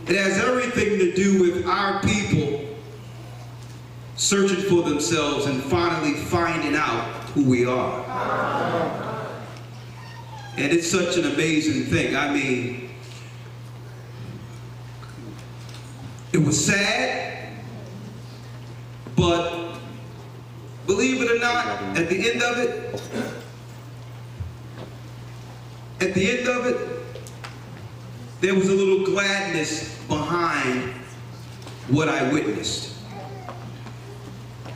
It has everything to do with our people searching for themselves and finally finding out who we are. And it's such an amazing thing. I mean, it was sad, but believe it or not, at the end of it, there was a little gladness behind what I witnessed.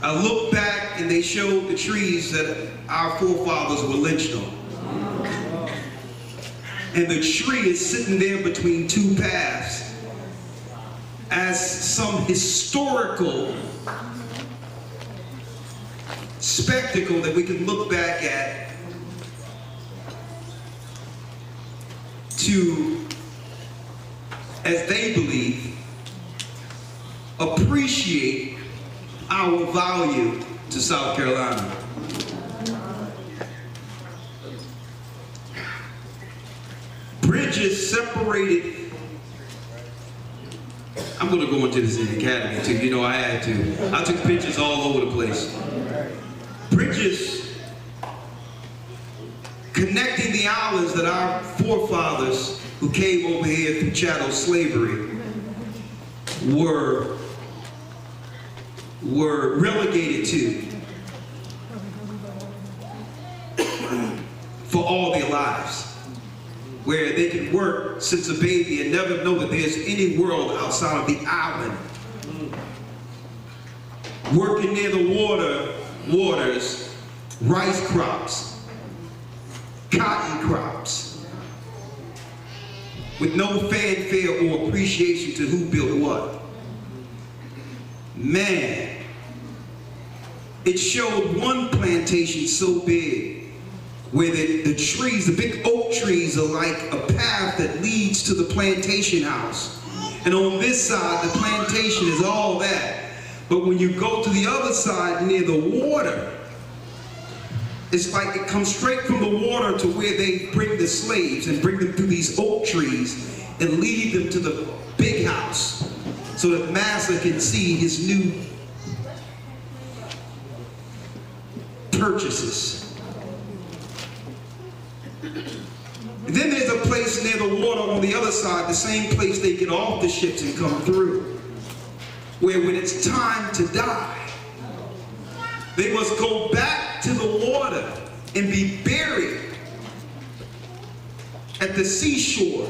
I look back and they showed the trees that our forefathers were lynched on. And the tree is sitting there between two paths as some historical spectacle that we can look back at to, as they believe, appreciate our value to South Carolina. Bridges separated. I'm going to go into this in the academy too. You know I had to. I took pictures all over the place. Bridges connecting the islands that our forefathers who came over here through chattel slavery were relegated to for all their lives, where they could work since a baby and never know that there's any world outside of the island. Working near the waters, rice crops, cotton crops, with no fanfare or appreciation to who built what. Man, it showed one plantation so big where the trees, the big oak trees, are like a path that leads to the plantation house. And on this side, the plantation is all that. But when you go to the other side near the water, it's like it comes straight from the water to where they bring the slaves and bring them through these oak trees and lead them to the big house so that Master can see his new purchases. And then there's a place near the water on the other side, the same place they get off the ships and come through, where when it's time to die, they must go back to the water and be buried at the seashore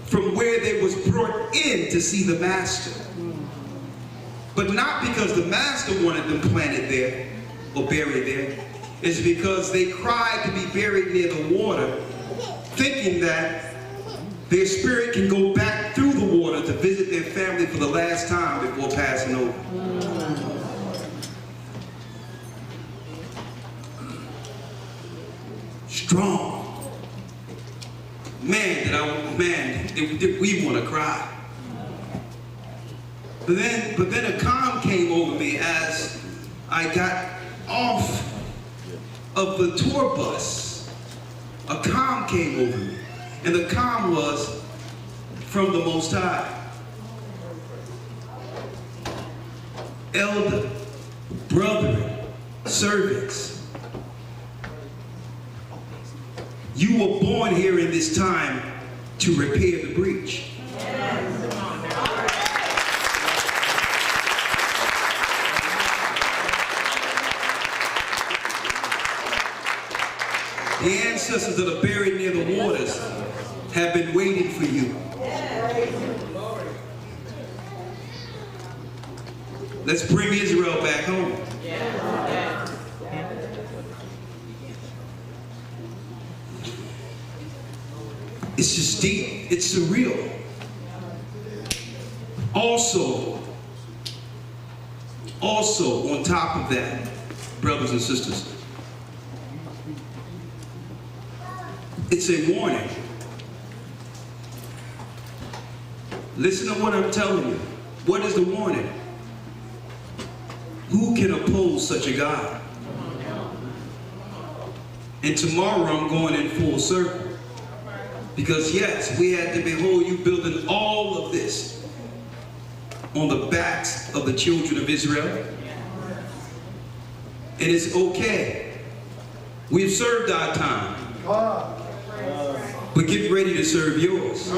from where they was brought in to see the Master. But not because the Master wanted them planted there or buried there. It's because they cried to be buried near the water, thinking that their spirit can go back through the water to visit their family for the last time before passing over. Strong. Man, did we want to cry. But then a calm came over me as I got off of the tour bus. A calm came over me. And the calm was from the Most High. Elder, brethren, servants, you were born here in this time to repair the breach. The ancestors that are buried near the waters have been waiting for you. Let's bring Israel back home. It's just deep. It's surreal. Also, on top of that, brothers and sisters, it's a warning. Listen to what I'm telling you. What is the warning? Who can oppose such a God? And tomorrow I'm going in full circle. Because yes, we had to behold you building all of this on the backs of the children of Israel. And it's okay. We've served our time. But get ready to serve yours.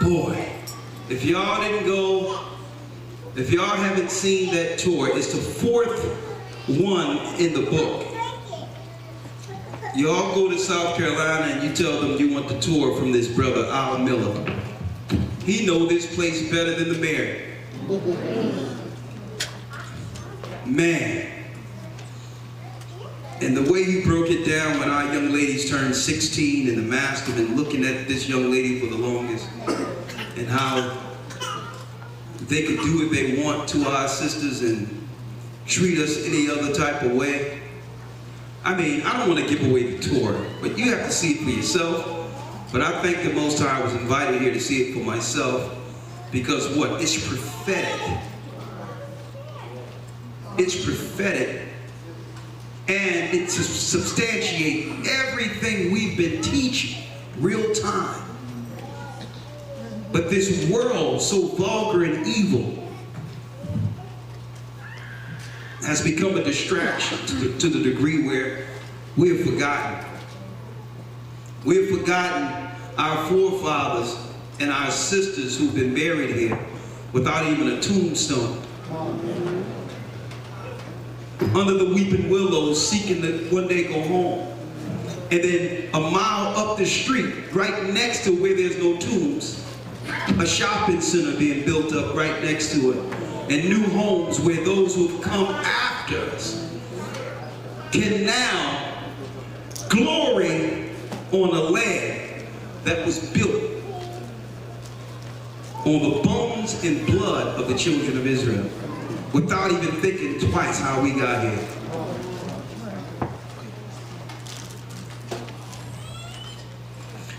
Boy, if y'all didn't go, if y'all haven't seen that tour, it's the 4th one in the book. Y'all go to South Carolina and you tell them you want the tour from this brother, Al Miller. He know this place better than the mayor. Man. And the way he broke it down when our young ladies turned 16 and the master been looking at this young lady for the longest, and how they could do what they want to our sisters and treat us any other type of way. I mean, I don't want to give away the tour, but you have to see it for yourself. But I thank the Most High I was invited here to see it for myself, because what? It's prophetic. It's prophetic. And it substantiates everything we've been teaching real time. But this world, so vulgar and evil, has become a distraction to the degree where we have forgotten. We have forgotten our forefathers and our sisters who've been buried here without even a tombstone. Under the weeping willows, seeking to one day go home. And then a mile up the street, right next to where there's no tombs, a shopping center being built up right next to it, and new homes where those who have come after us can now glory on a land that was built on the bones and blood of the children of Israel, without even thinking twice how we got here.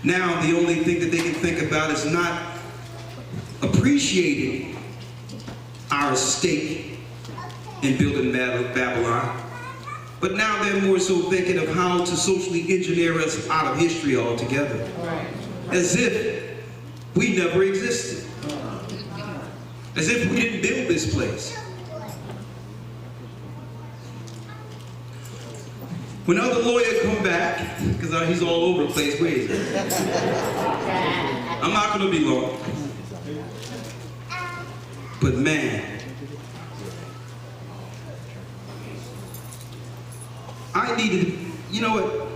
Now, the only thing that they can think about is not appreciating our stake in building Babylon, but now they're more so thinking of how to socially engineer us out of history altogether, as if we never existed, as if we didn't build this place. When Elder Lawya come back, because he's all over the place, where is he? I'm not going to be long. But man, I needed, you know what,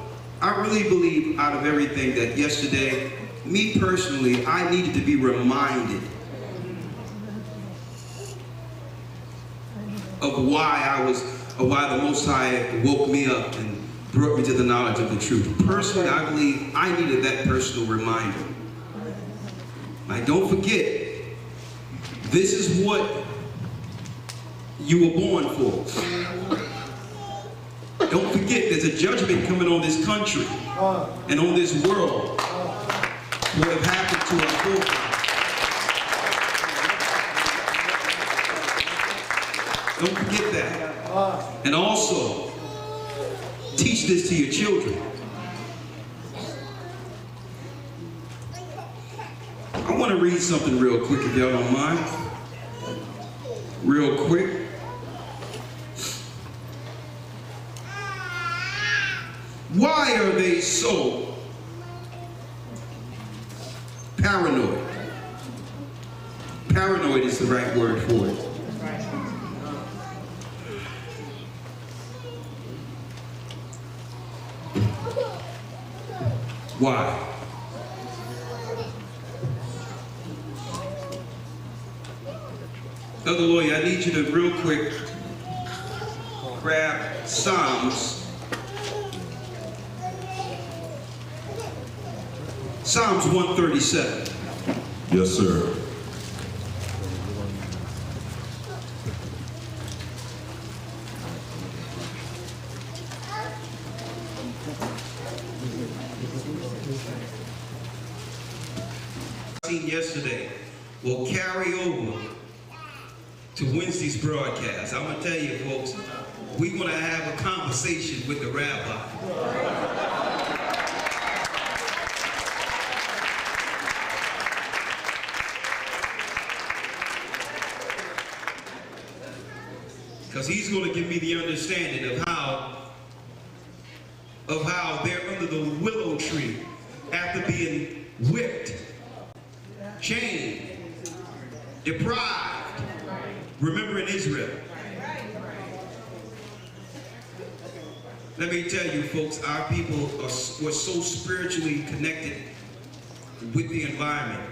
I really believe out of everything that yesterday, me personally, I needed to be reminded of why the Most High woke me up and brought me to the knowledge of the truth. Personally, I believe I needed that personal reminder. Like, don't forget, this is what you were born for. Don't forget, there's a judgment coming on this country and on this world for what have happened to our forefathers. Don't forget that. And also, teach this to your children. I want to read something real quick, if y'all don't mind. Real quick. Why are they so paranoid? Paranoid is the right word for it. Why? Elder Lawya, I need you to real quick grab Psalms 137. Yes, sir. Seen yesterday will carry over to Wednesday's broadcast. I'm going to tell you, folks, we're going to have a conversation with the rabbi. Because he's going to give me the understanding of how they're under the willow tree after being whipped, chained, deprived. Remember in Israel. Let me tell you, folks, our people were so spiritually connected with the environment.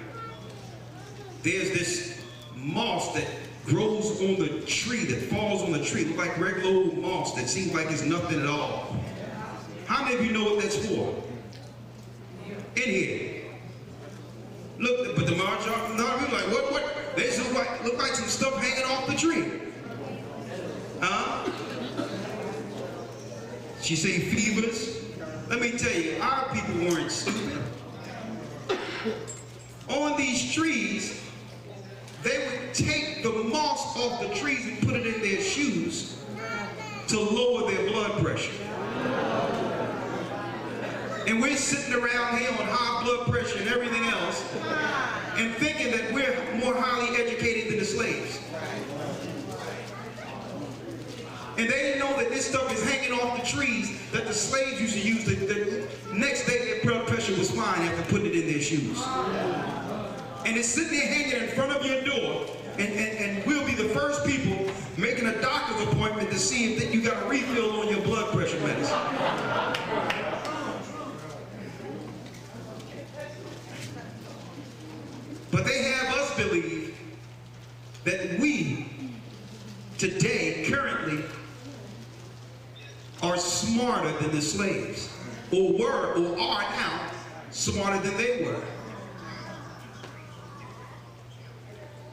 There's this moss that grows on the tree, that falls on the tree. It looks like regular old moss that seems like it's nothing at all. How many of you know what that's for? In here. Look, but the majority, like, what? They look like some stuff hanging off the tree. Huh? She say fevers. Let me tell you, our people weren't stupid. On these trees, they would take the moss off the trees and put it in their shoes to lower their blood pressure. And we're sitting around here on high blood pressure and everything else and thinking that we're more highly educated than the slaves. And they didn't know that this stuff is hanging off the trees that the slaves used to use. The next day their blood pressure was fine after putting it in their shoes. And it's sitting there hanging in front of your door, and we'll be the first people making a doctor's appointment to see if you got a refill on your blood pressure medicine. But they have us believe that we, today, currently, are smarter than the slaves, or were, or are now, smarter than they were.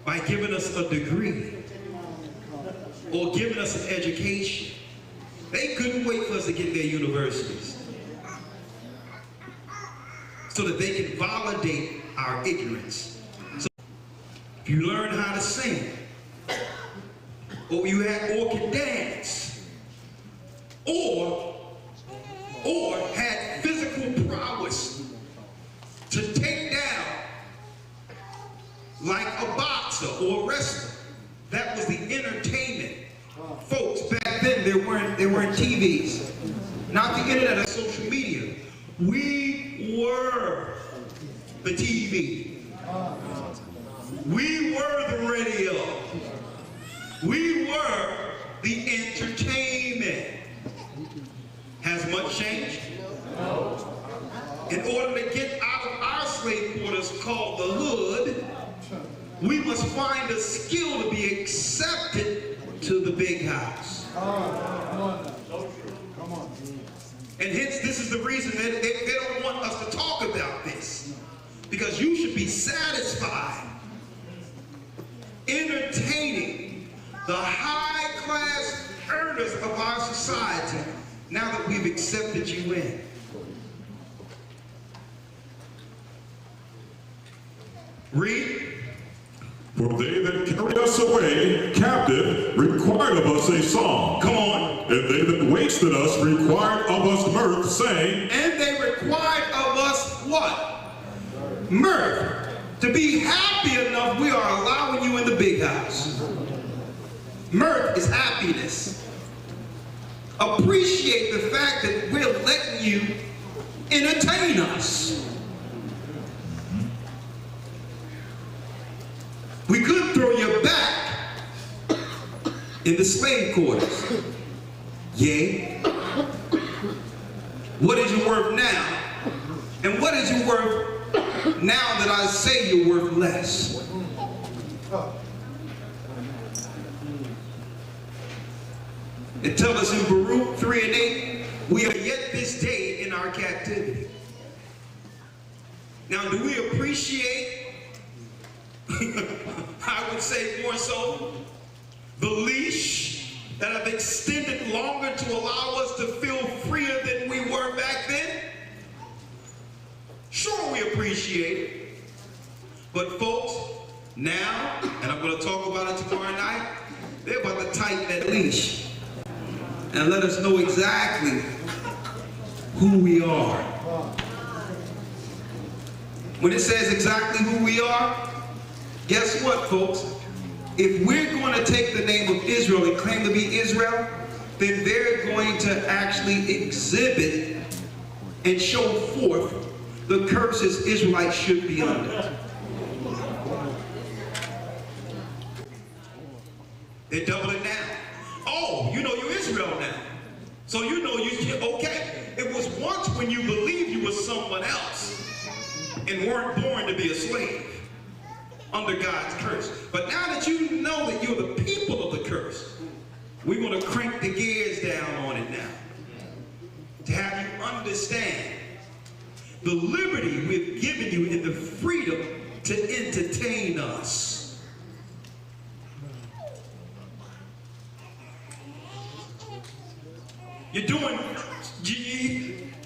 By giving us a degree or giving us an education. They couldn't wait for us to get their universities so that they can validate our ignorance. So if you learn how to sing, or you can dance, or had physical prowess to take down like a boxer or a wrestler. That was the entertainment. Folks, back then there weren't TVs. Not the internet or social media. We were the TV. We were the radio. We were the entertainment. Has much changed? No. In order to get out of our slave quarters called the hood, we must find a skill to be accepted to the big house. And hence, this is the reason that they don't want us to talk about this. Because you should be satisfied entertaining the high-class earners of our society now that we've accepted you in. Read. For they that carried us away captive required of us a song. Come on. And they that wasted us required of us mirth, saying. And they required of us what? Mirth. To be happy enough, we are allowing you in the big house. Mirth is happiness. Appreciate the fact that we're letting you entertain us. We could throw you back in the slave quarters. Yea. What is your worth now? And what is your worth now that I say you're worth less? It tells us in Baruch 3:8, we are yet this day in our captivity. Now, do we appreciate, I would say more so, the leash that have extended longer to allow us to feel freer than we were back then? Sure, we appreciate it. But folks, now, and I'm going to talk about it tomorrow night, They're about to tighten that leash and let us know exactly who we are. When it says exactly who we are, guess what, folks? If we're going to take the name of Israel and claim to be Israel, then they're going to actually exhibit and show forth the curses Israelites should be under. They're doubling down. Oh, you know you're Israel now. So you know you're okay. It was once when you believed you were someone else and weren't born to be a slave under God's curse. But now that you know that you're the people of the curse, we're going to crank the gears down on it now to have you understand the liberty we've given you and the freedom to entertain us. You're doing,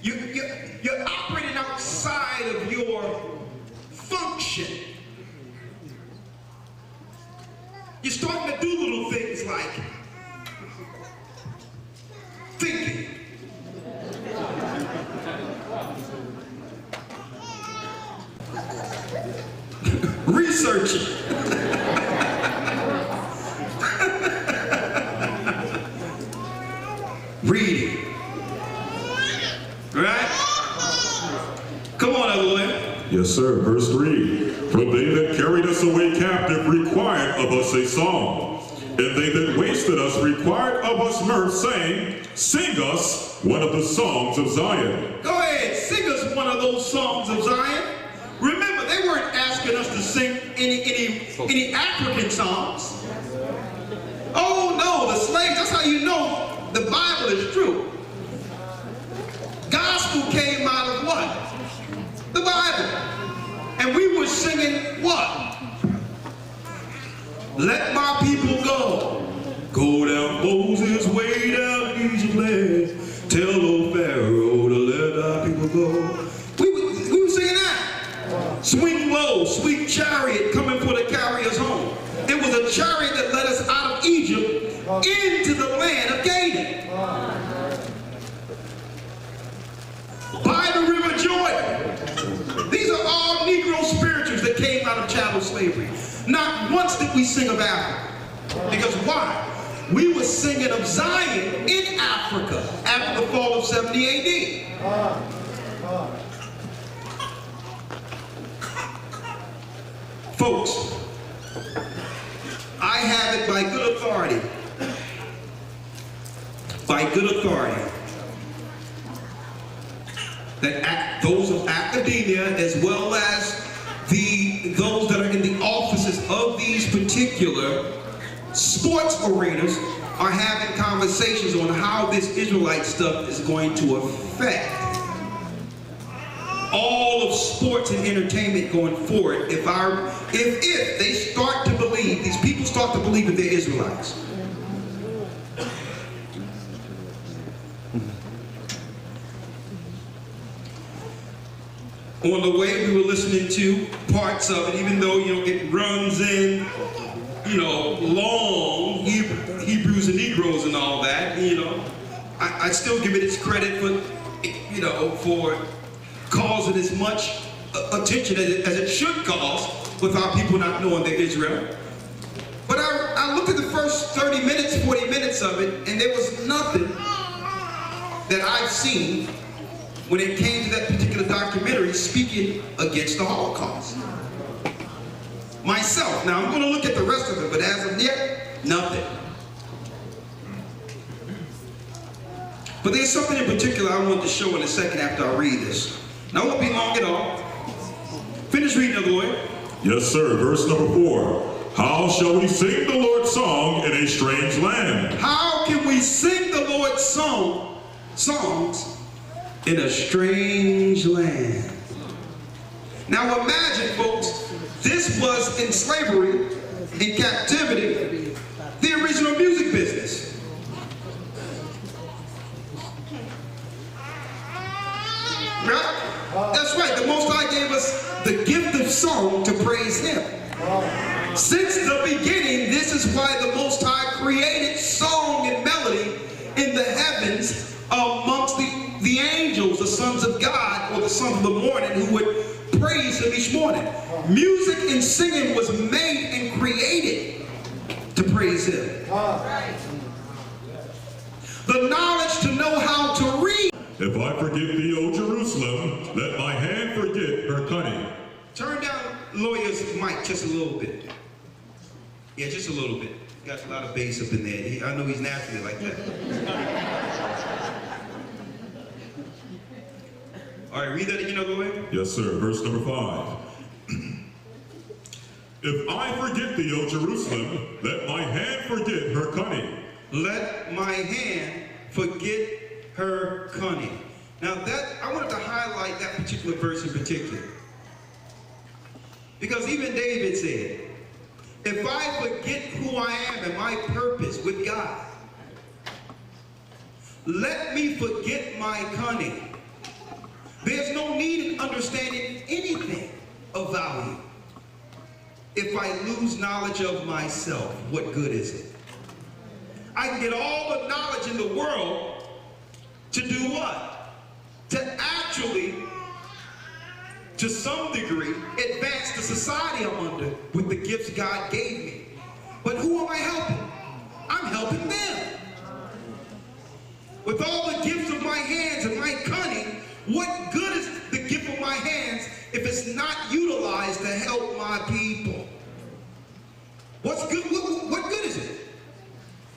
you're operating outside of your function. You're starting to do little things like thinking. Researching. Reading. Right? Come on, Elder Lawya. Yes, sir. Verse 3. For they that carried us away captive required of us a song, and they that wasted us required of us mirth, saying, Sing us one of the songs of Zion. Go ahead, sing us one of those songs of Zion. Remember, they weren't asking us to sing any African songs. Oh no, the slaves, that's how you know the Bible is true. Gospel came out of what? The Bible. And we were singing what? Let my people go. Go down Moses' way down Egypt land. Tell old Pharaoh to let our people go. We were singing that. Swing low, sweet chariot coming for to carry us home. It was a chariot that led us out of Egypt into the land of Canaan. By the river Jordan. These are all Negro spirituals that came out of chattel slavery. Not once did we sing of Africa. Because why? We were singing of Zion in Africa after the fall of 70 AD. Folks, I have it by good authority. By good authority. That those of academia, as well as those that are in the offices of these particular sports arenas, are having conversations on how this Israelite stuff is going to affect all of sports and entertainment going forward. If they start to believe, these people start to believe that they're Israelites. On the way, we were listening to parts of it, even though, it runs in, long Hebrews and Negroes and all that, I still give it its credit for causing as much attention as it should cause without people not knowing they're Israel. But I looked at the first 30 minutes, 40 minutes of it, and there was nothing that I've seen when it came to that particular documentary speaking against the Holocaust. Myself. Now, I'm going to look at the rest of it, but as of yet, nothing. But there's something in particular I want to show in a second after I read this. Now, it won't be long at all. Finish reading, Elder Rawchaa. Yes, sir. Verse number 4. How shall we sing the Lord's song in a strange land? How can we sing the Lord's songs in a strange land? Now imagine, folks, this was in slavery, in captivity, the original music business. Right? That's right. The Most High gave us the gift of song to praise Him. Since the beginning, this is why the Most High created song and melody in the heavens amongst the angels, the sons of God, or the sons of the morning, who would praise him each morning. Music and singing was made and created to praise him. The knowledge to know how to read. If I forget thee, O Jerusalem, let my hand forget her cunning. Turn down Lawya's mic just a little bit. Yeah, just a little bit. Got a lot of bass up in there. I know he's naturally like that. All right, read that again, Lawya. Yes, sir. Verse number 5. If I forget thee, O Jerusalem, let my hand forget her cunning. Let my hand forget her cunning. Now I wanted to highlight that particular verse in particular. Because even David said, if I forget who I am and my purpose with God, let me forget my cunning. There's no need in understanding anything of value. If I lose knowledge of myself, what good is it? I can get all the knowledge in the world to do what? To actually, to some degree, advance the society I'm under with the gifts God gave me. But who am I helping? I'm helping them. With all the gifts of my hands and my cunning, what good is the gift of my hands if it's not utilized to help my people? What's good? What good is it?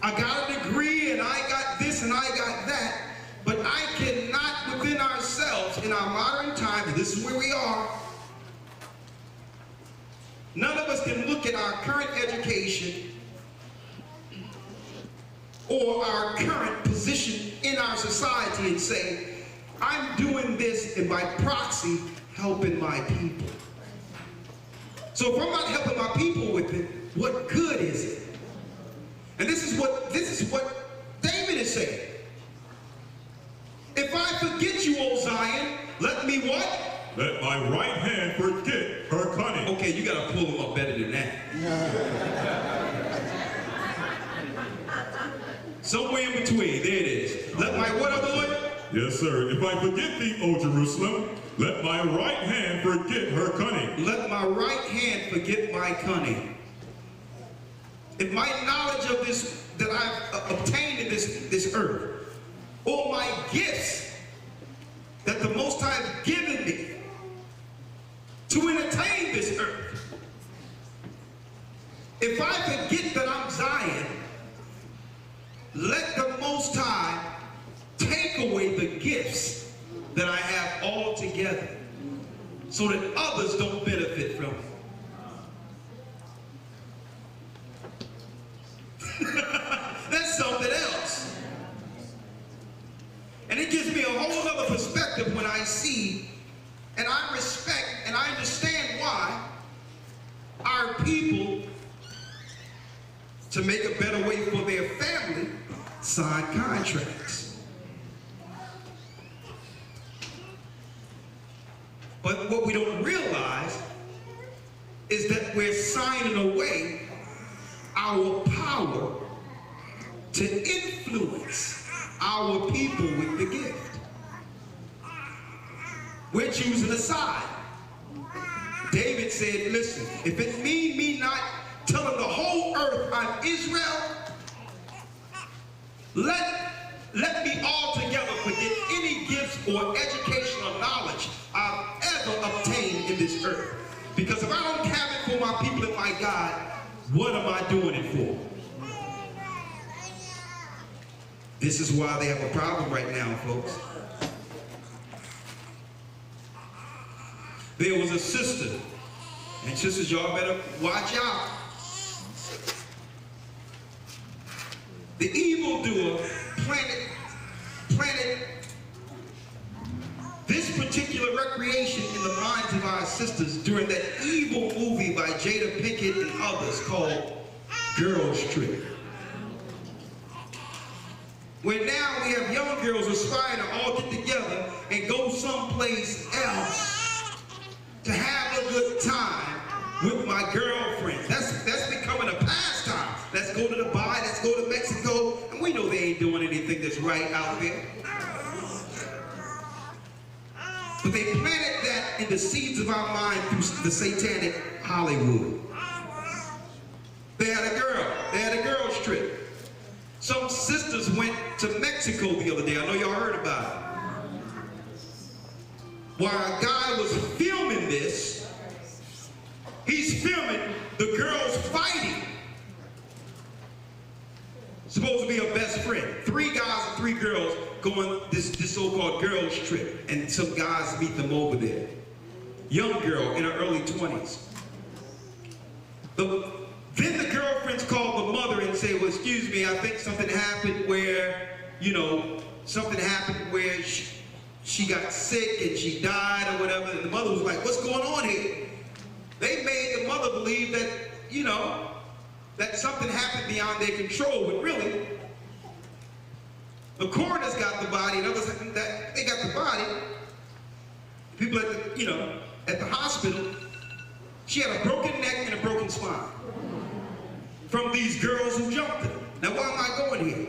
I got a degree and I got this and I got that, but I cannot within ourselves in our modern times, this is where we are, none of us can look at our current education or our current position in our society and say, I'm doing this and by proxy helping my people. So if I'm not helping my people with it, what good is it? And this is what David is saying. If I forget you, O Zion, let me what? Let my right hand forget her cunning. Okay, you gotta pull them up better than that. Somewhere in between, there it is. Let my what, other Lord? Yes, sir. If I forget thee, O Jerusalem, let my right hand forget her cunning. Let my right hand forget my cunning. If my knowledge of this that I've obtained in this earth, or my gifts that the Most High has given me to entertain this earth, if I forget that I'm Zion, let the Most High take away the gifts that I have all together so that others don't benefit from it. That's something else. And it gives me a whole other perspective when I see and I respect and I understand why our people, to make a better way for their family, sign contracts. But what we don't realize is that we're signing away our power to influence our people with the gift. We're choosing a side. David said, listen, if it means me not telling the whole earth I'm Israel, let me altogether forget any gifts or educational knowledge I've ever obtained in this earth. Because if I don't have it for my people and my God, what am I doing it for? This is why they have a problem right now, folks. There was a sister, and sisters, y'all better watch out. The evildoer planted this particular recreation in the minds of our sisters during that evil movie by Jada Pinkett and others called Girls Trip. Where now we have young girls aspiring to all get together and go someplace else to have a good time with my girlfriends. That's is right out there. But they planted that in the seeds of our mind through the satanic Hollywood. They had a girls trip. Some sisters went to Mexico the other day. I know y'all heard about it. While a guy was filming this, he's filming the girls fighting. Supposed to be a best friend. 3 guys and 3 girls going this so-called girls trip, and some guys meet them over there. Young girl in her early 20s. Then the girlfriends called the mother and said, well, excuse me, I think something happened where, something happened where she got sick and she died or whatever. And the mother was like, what's going on here? They made the mother believe that, that something happened beyond their control, but really, the coroner's got the body, and others that they got the body. People at the, at the hospital, she had a broken neck and a broken spine from these girls who jumped her. Now, why am I going here?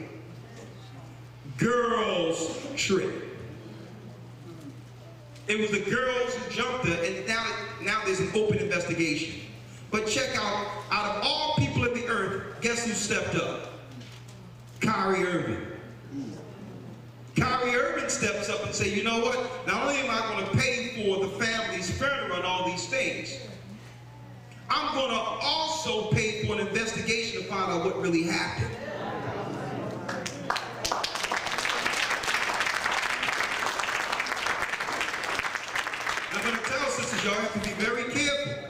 Girls trip. It was the girls who jumped her, and now there's an open investigation. But check out of all people at the earth, guess who stepped up? Kyrie Irving. Kyrie Irving steps up and says, you know what? Not only am I going to pay for the family's funeral and all these things, I'm going to also pay for an investigation to find out what really happened. I'm going to tell sisters, y'all have to be very careful.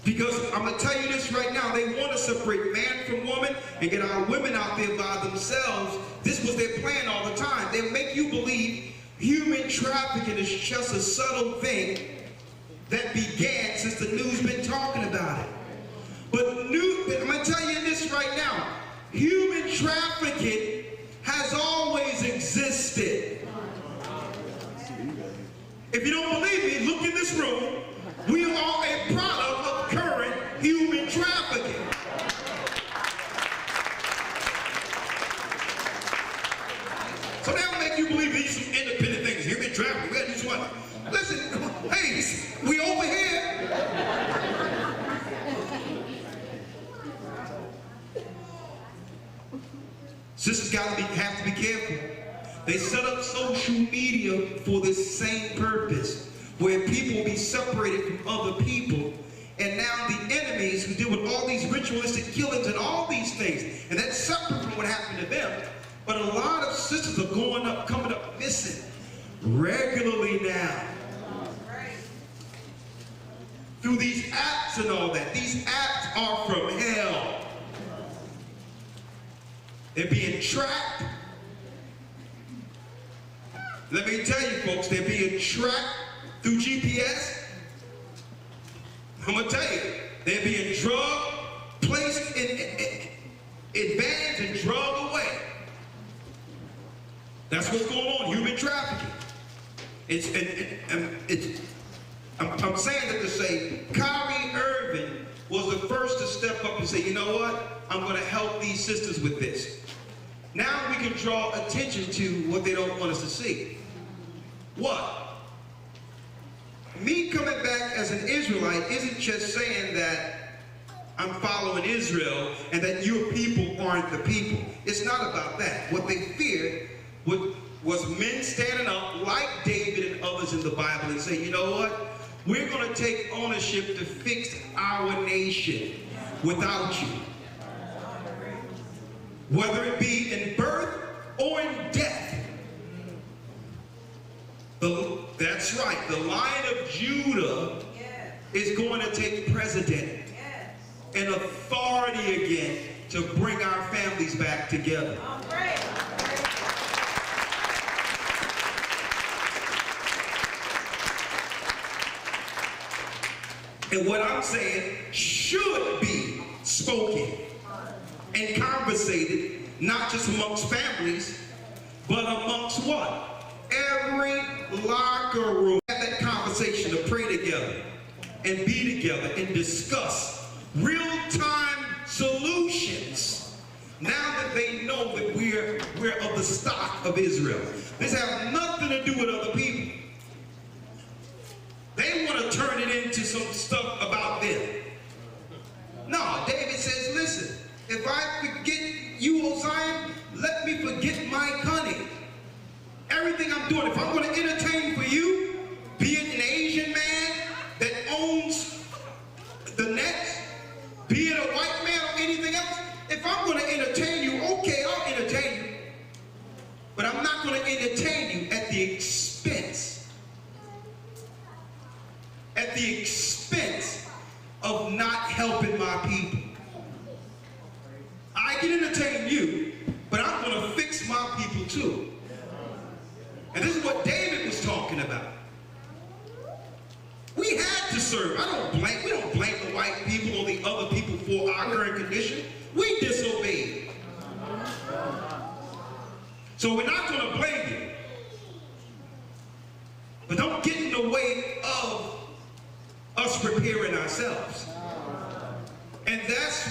Because I'm going to tell you this right now, they want to separate man from woman and get our women out there by themselves. This was their plan all the time. They make you believe human trafficking is just a subtle thing that began since the news been talking about it. But I'm going to tell you this right now, human trafficking has always existed. If you don't believe me, look in this room. We are a product of current human trafficking. So they'll make you believe these are some independent things. Human trafficking, we got to do one. Listen, hey, we over here. Sisters have to be careful. They set up social media for this same purpose, where people will be separated from other people, and now the enemies who deal with all these ritualistic killings and all these things, and that's separate from what happened to them, but a lot of sisters are coming up missing regularly now. Through these apps and all that. These apps are from hell. They're being tracked. Let me tell you folks, they're being tracked through GPS. I'm going to tell you, they're being drugged, placed in vans and drugged away. That's what's going on, human trafficking. I'm saying that to say, Kyrie Irving was the first to step up and say, you know what? I'm going to help these sisters with this. Now we can draw attention to what they don't want us to see. What? Me coming back as an Israelite isn't just saying that I'm following Israel and that your people aren't the people. It's not about that. What they feared was men standing up like David and others in the Bible and say, you know what? We're going to take ownership to fix our nation without you. Whether it be in birth or in death. That's right. The Lion of Judah is going to take precedent and authority again to bring our families back together. And what I'm saying should be spoken and conversated, not just amongst families, but amongst what? Every locker room. Have that conversation to pray together and be together and discuss real-time solutions. Now that they know the we're of the stock of Israel. This has nothing to do with other people. They want to turn it into some stuff about them. No, David says, listen, if I forget you, O Zion, let me forget my cunning. Everything I'm doing, if I'm going to entertain for you, be it an Asian man that owns the Nets, be it a white man or anything else, if I'm going to entertain you, okay, I'll entertain you. But I'm not going to entertain you at the expense of not helping my people. I can entertain you, but I'm going to fix my people too. And this is what David was talking about. We had to serve. We don't blame the white people or the other people for our current condition. We disobeyed. So we're not going to blame you. But don't get in the way of us preparing ourselves. And that's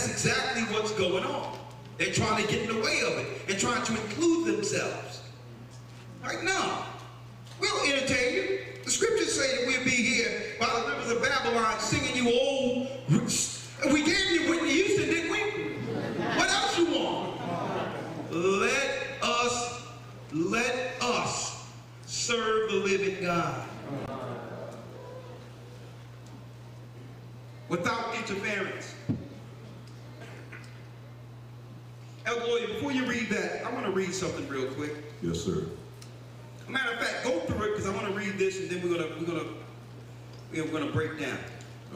exactly what's going on. They're trying to get in the way of it. They're trying to include themselves. Like, no, we'll entertain you. The scriptures say that we'll be here by the rivers of Babylon singing you old. We gave you Whitney Houston, didn't we? What else you want? Let us serve the living God. Without interference. Elder Lawya, before you read that, I want to read something real quick. Yes, sir. Matter of fact, go through it because I want to read this and then we're gonna break down.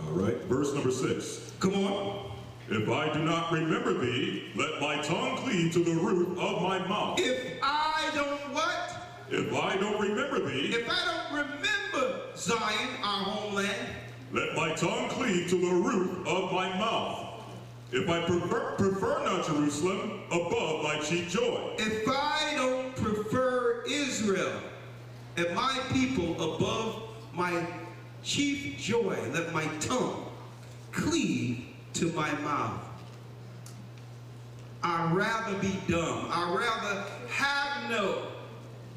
All right, verse number 6. Come on. If I do not remember thee, let my tongue cleave to the roof of my mouth. If I don't what? If I don't remember thee. If I don't remember Zion, our homeland. Let my tongue cleave to the roof of my mouth. If I prefer not Jerusalem above my chief joy. If I don't prefer Israel and my people above my chief joy, let my tongue cleave to my mouth. I'd rather be dumb. I'd rather have no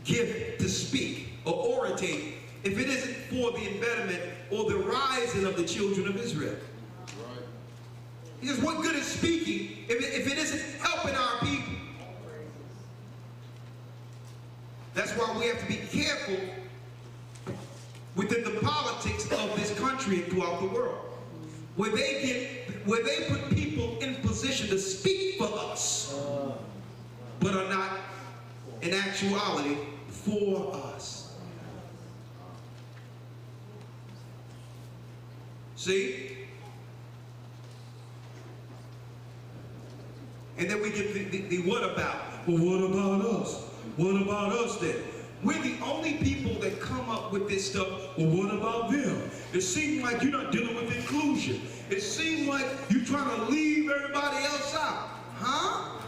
gift to speak or oratate if it isn't for the embedment or the rising of the children of Israel. Right. Because what good is speaking if it isn't helping our people? That's why we have to be careful within the politics of this country and throughout the world, where they put people in position to speak for us, but are not in actuality for us. See? And then we get the what about? Well, what about us? What about us then? We're the only people that come up with this stuff. Well, what about them? It seems like you're not dealing with inclusion. It seems like you're trying to leave everybody else out. Huh?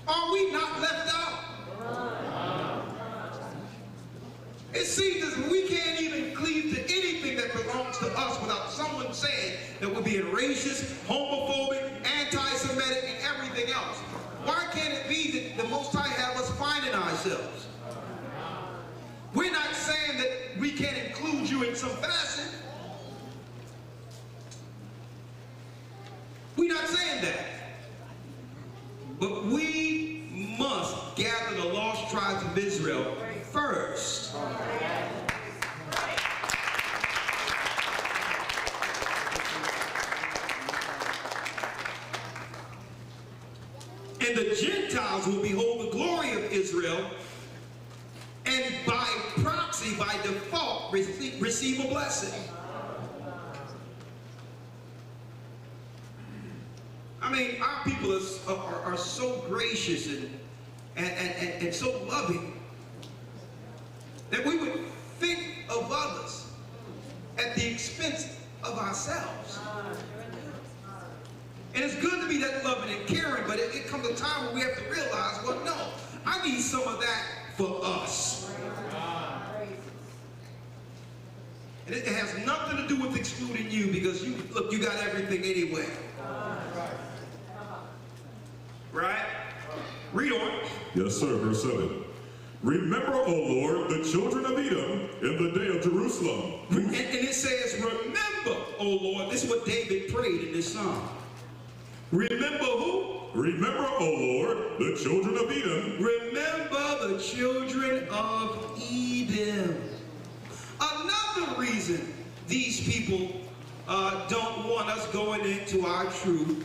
Are we not left out? It seems as if we can't even cleave to anything that belongs to us without someone saying that we're being racist, homophobic, anti-Semitic, and everything else. Why can't it be that the Most High have us finding ourselves? We're not saying that we can't include you in some fashion. We're not saying that. But we must gather the lost tribes of Israel first. And the Gentiles will behold the glory of Israel, and by proxy, by default, receive a blessing. I mean, our people are so gracious and so loving that we would think of others at the expense of ourselves. And it's good to be that loving and caring, but it comes a time when we have to realize, well, no, I need some of that for us. And it has nothing to do with excluding you because you got everything anyway. Read on. Yes, sir. Verse 7. Remember, O Lord, the children of Edom in the day of Jerusalem. And it says, remember, O Lord. This is what David prayed in this psalm. Remember who? Remember, O Lord, the children of Edom. Remember the children of Edom. Another reason these people don't want us going into our true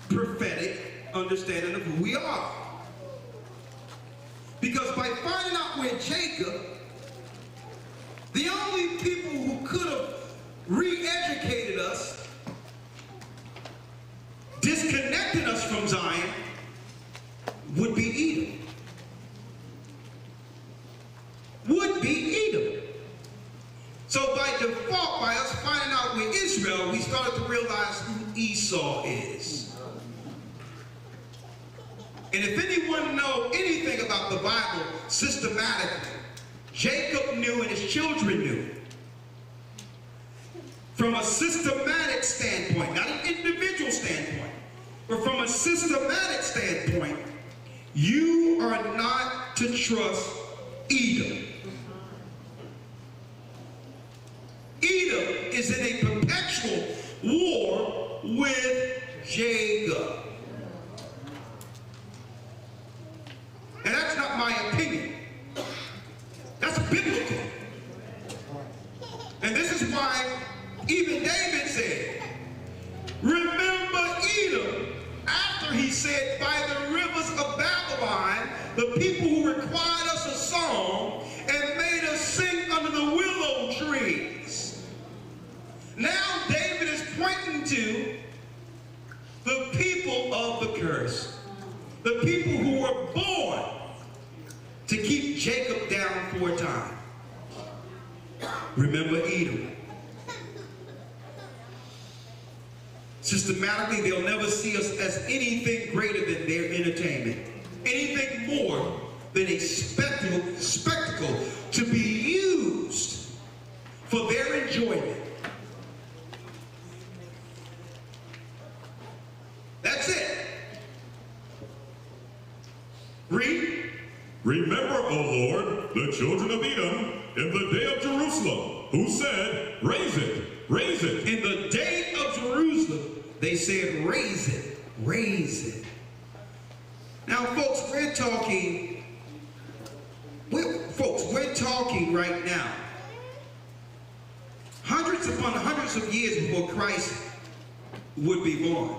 prophetic understanding of who we are. Because by finding out we're Jacob, the only people who could have re-educated us, disconnected us from Zion, would be Edom. Would be Edom. So by default, by us finding out we're Israel, we started to realize who Esau is. And if anyone knows anything about the Bible systematically, Jacob knew and his children knew. From a systematic standpoint, not an individual standpoint, but from a systematic standpoint, you are not to trust Edom. Edom is in a perpetual war with Jacob. And that's not my opinion. That's biblical. And this is why even David said, remember Edom, after he said, by the rivers of Babylon, the people who required us a song and made us sing under the willow trees. Now David is pointing to the people of the curse, the people who were born to keep Jacob down for a time. Remember Edom. Systematically, they'll never see us as anything greater than their entertainment, anything more than a spectacle to be used for their enjoyment. That's it. Read. Remember, O Lord, the children of Edom in the day of Jerusalem, who said, raise it, raise it. In the day of Jerusalem, they said, raise it, raise it. Now, folks, we're talking right now, hundreds upon hundreds of years before Christ would be born.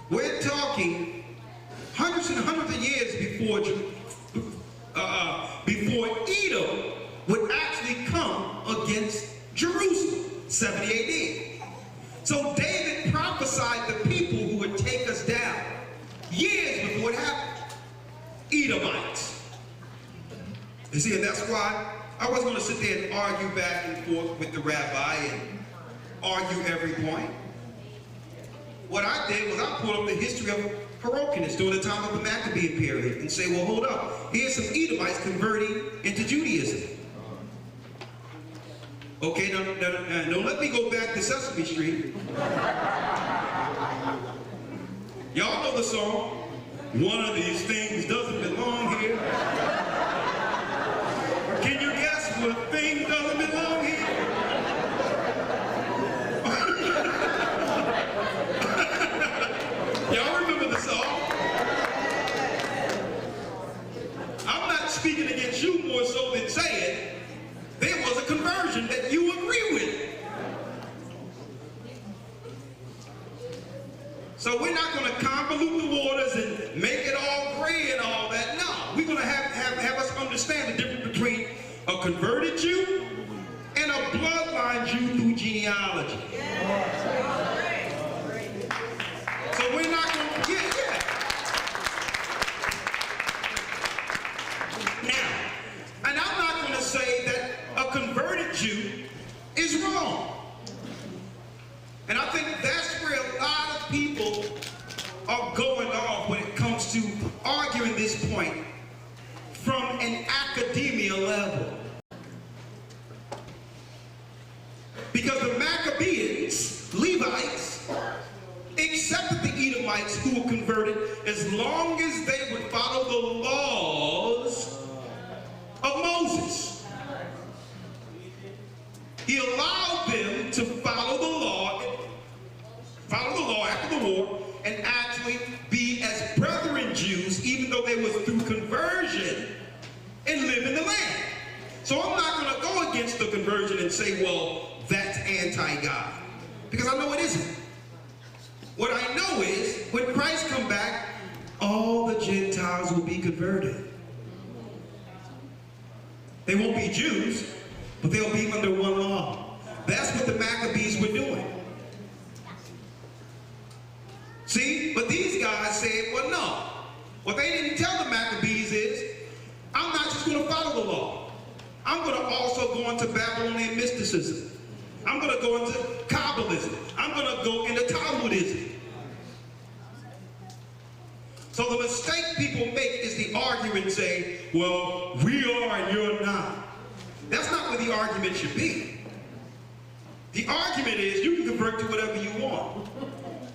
We're talking hundreds and hundreds of years before Edom would actually come against Jerusalem, 70 AD. So David prophesied the people who would take us down years before it happened. Edomites. You see, and that's why I wasn't going to sit there and argue back and forth with the rabbi and argue every point. What I did was I pulled up the history of Herodotus during the time of the Maccabean period and say, well, hold up. Here's some Edomites converting into Judaism. Okay, now let me go back to Sesame Street. Y'all know the song, one of these things doesn't belong here. Can you guess what thing doesn't belong here? Y'all remember the song? I'm not speaking against you more so than saying there was a conversion that you agree with. So we're not going to convolute the waters and make it all gray and all that. No, we're going to have us understand the difference between a converted Jew and a bloodline Jew through genealogy. So we're not going to get that. Now, and I'm not going to say that a converted Jew is wrong. And I think that's where a lot of people are going off when it comes to arguing this point from an academia level. Because the Maccabees Edomites who were converted as long as they would follow the laws of Moses. He allowed them to follow the law after the war, and actually be as brethren Jews, even though they was through conversion and live in the land. So I'm not going to go against the conversion and say, well, that's anti-God, because I know it isn't. What I know is, when Christ come back, all the Gentiles will be converted. They won't be Jews, but they'll be under one law. That's what the Maccabees were doing. See, but these guys said, well, no. What they didn't tell the Maccabees is, I'm not just going to follow the law. I'm going to also go into Babylonian mysticism. I'm going to go into Kabbalism. I'm going to go into Talmudism. So the mistake people make is the argument and say, well, we are and you're not. That's not where the argument should be. The argument is you can convert to whatever you want.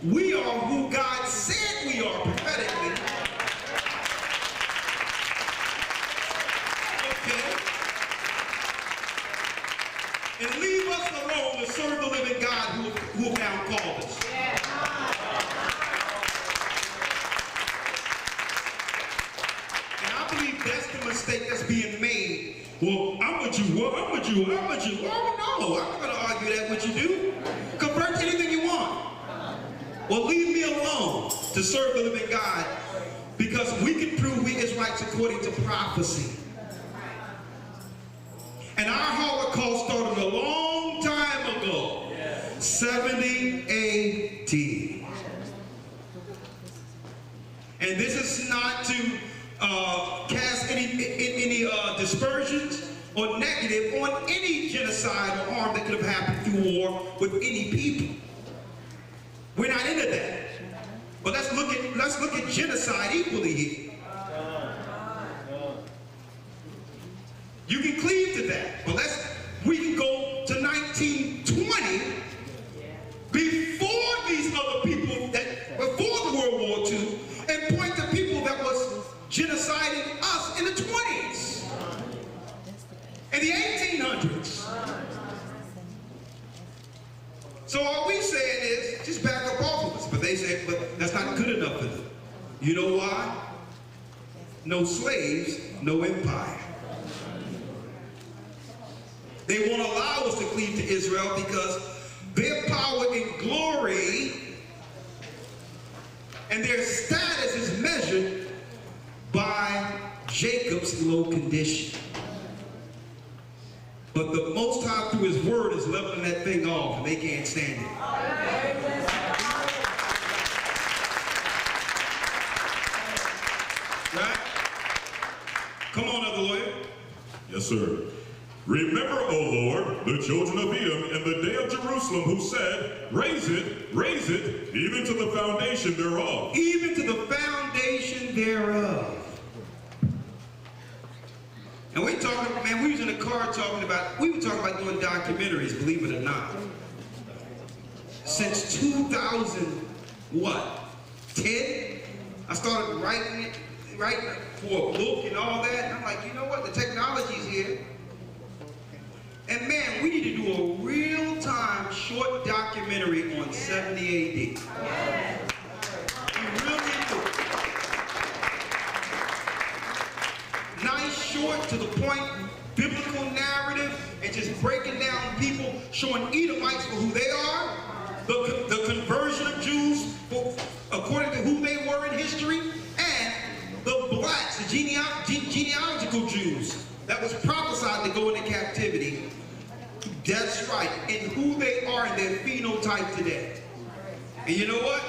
We are who God said we are prophetically. Okay? And leave us alone to serve the living God who now called us. And I believe that's the mistake that's being made. Well, I'm with you. Well, I'm with you. I'm with you. Oh, no, I'm not going to argue that what you do. Convert to anything you want. Well, leave me alone to serve the living God, because we can prove we Israelites according to prophecy. And our Holocaust started a long time ago, 70 A.D. And this is not to cast any dispersions or negative on any genocide or harm that could have happened through war with any people. We're not into that. But let's look at genocide equally here. You can cleave to that, but we can go to 1920, before these other people before the World War II, and point to people that was genociding us in the 20s, in the 1800s. So all we saying is, just back up off of us. But they say, but that's not good enough for them. You know why? No slaves, no empire. They won't allow us to cleave to Israel because their power and glory and their status is measured by Jacob's low condition. But the Most High, through his word, is leveling that thing off, and they can't stand it. Right? Come on, Elder Lawyer. Yes, sir. Remember, O Lord, the children of Edom in the day of Jerusalem, who said, raise it, even to the foundation thereof. Even to the foundation thereof. And we talking, man, we was in the car we were talking about doing documentaries, believe it or not. Since 2010, I started writing for a book and all that. And I'm like, you know what, the technology's here. And man, we need to do a real-time short documentary on 70 AD. We really do. Nice, short, to the point, biblical narrative, and just breaking down people, showing Edomites for who they are, the conversion of Jews according to who they were in history, and the blacks, the genealogical Jews that was prophesied to go into captivity. That's right, and who they are in their phenotype today. And you know what?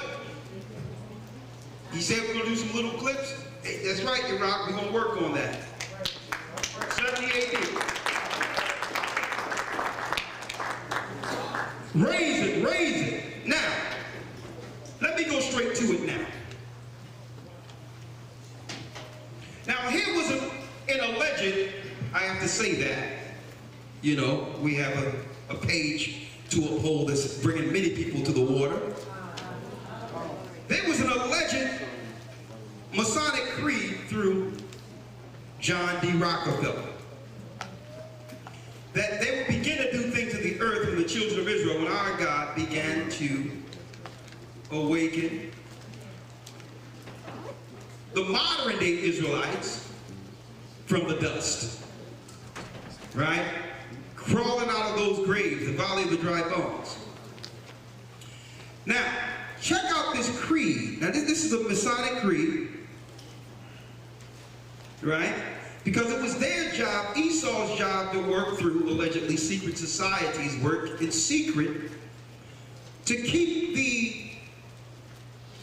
He said we're going to do some little clips. Hey, that's right, you rock. We're going to work on that. 70 AD. Raise it. Now, let me go straight to it now. Now, here was an alleged, I have to say that, you know, we have a page to uphold this, bringing many people to the water. There was an Masonic creed through John D. Rockefeller, that they would begin to do things in the earth when the children of Israel, when our God began to awaken the modern day Israelites from the dust, right? Crawling out of those graves, the valley of the dry bones. Now, check out this creed. Now, this is a Masonic creed, right? Because it was their job, Esau's job, to work through allegedly secret societies, work in secret, to keep the,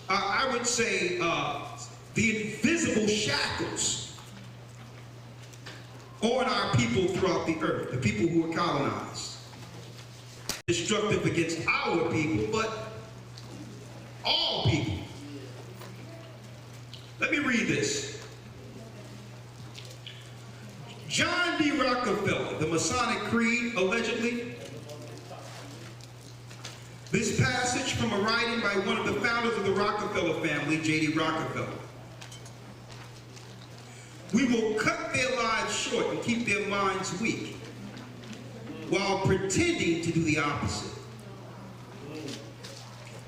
I would say, the invisible shackles on our people throughout the earth, the people who were colonized. Destructive against our people, but all people. Let me read this. John D. Rockefeller, the Masonic Creed, allegedly. This passage from a writing by one of the founders of the Rockefeller family, J.D. Rockefeller. We will cut their lives short and keep their minds weak while pretending to do the opposite.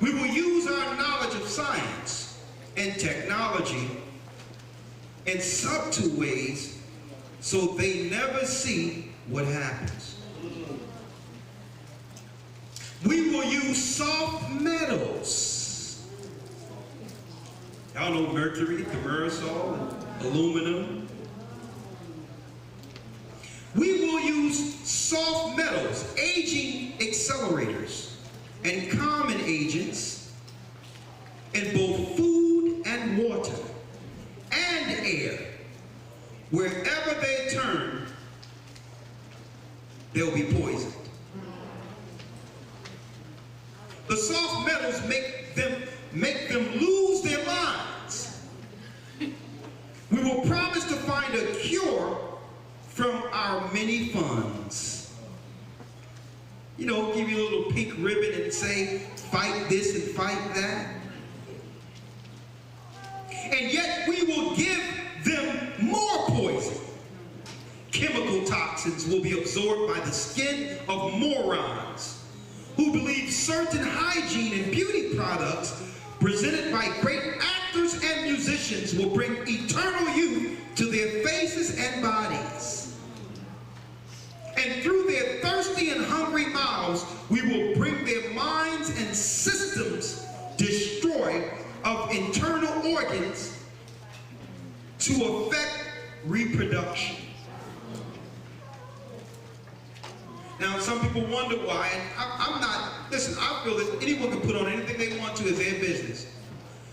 We will use our knowledge of science and technology in subtle ways so they never see what happens. We will use soft metals. Y'all know mercury, thimerosal, aluminum. We will use soft metals, aging accelerators, and common agents in both food and water and air. Wherever they turn, they'll be poisoned. The soft metals make them lose their minds. We will promise to find a cure from our many funds. You know, give you a little pink ribbon and say, fight this and fight that. And yet we will give them more poison. Chemical toxins will be absorbed by the skin of morons who believe certain hygiene and beauty products presented by great actors and musicians will bring eternal youth to their faces and bodies. And through their thirsty and hungry mouths, we will bring their minds and systems destroyed of internal organs to affect reproduction. Now, some people wonder why, and I'm not, listen, I feel that anyone can put on anything they want to as their business.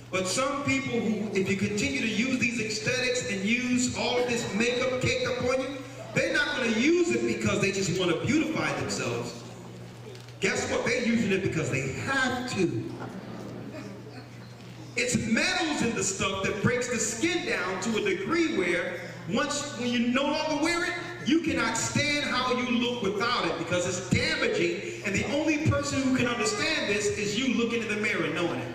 But some people who, if you continue to use these aesthetics and use all of this makeup caked up on you, they're not going to use it because they just want to beautify themselves. Guess what? They're using it because they have to. It's metals in the stuff that breaks the skin down to a degree where when you no longer wear it, you cannot stand how you look without it because it's damaging, and the only person who can understand this is you looking in the mirror knowing it.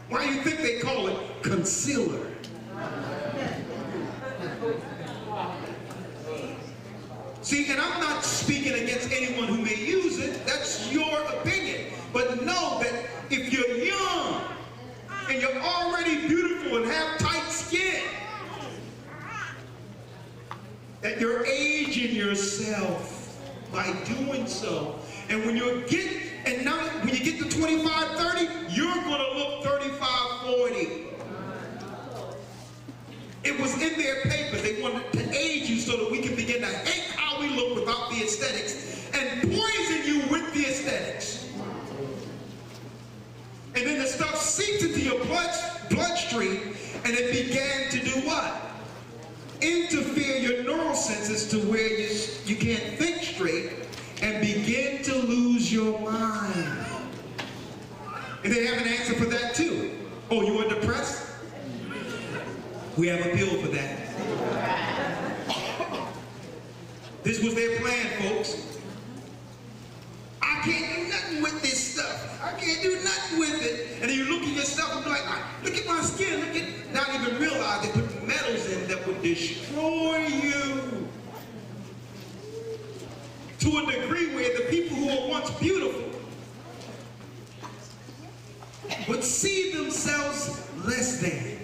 Why do you think they call it concealer? See, and I'm not speaking against anyone who may use it. That's your opinion. But know that if you're young and you're already beautiful and have tight skin, that you're aging yourself by doing so. And when you get to 25, 30, you're gonna look 35, 40. It was in their papers. They wanted to age you so that we can begin to hate how we look without the aesthetics and poison you with the aesthetics. And then the stuff seeps into your bloodstream, and it began to do what? Interfere your neural senses to where you can't think straight and begin to lose your mind. And they have an answer for that too. Oh, you are depressed? We have a pill for that. This was their plan, folks. I can't do nothing with this stuff. I can't do nothing with it. And then you look at yourself and be like, I look at my skin, look at, not even realize they put metals in that would destroy you. To a degree where the people who were once beautiful would see themselves less than.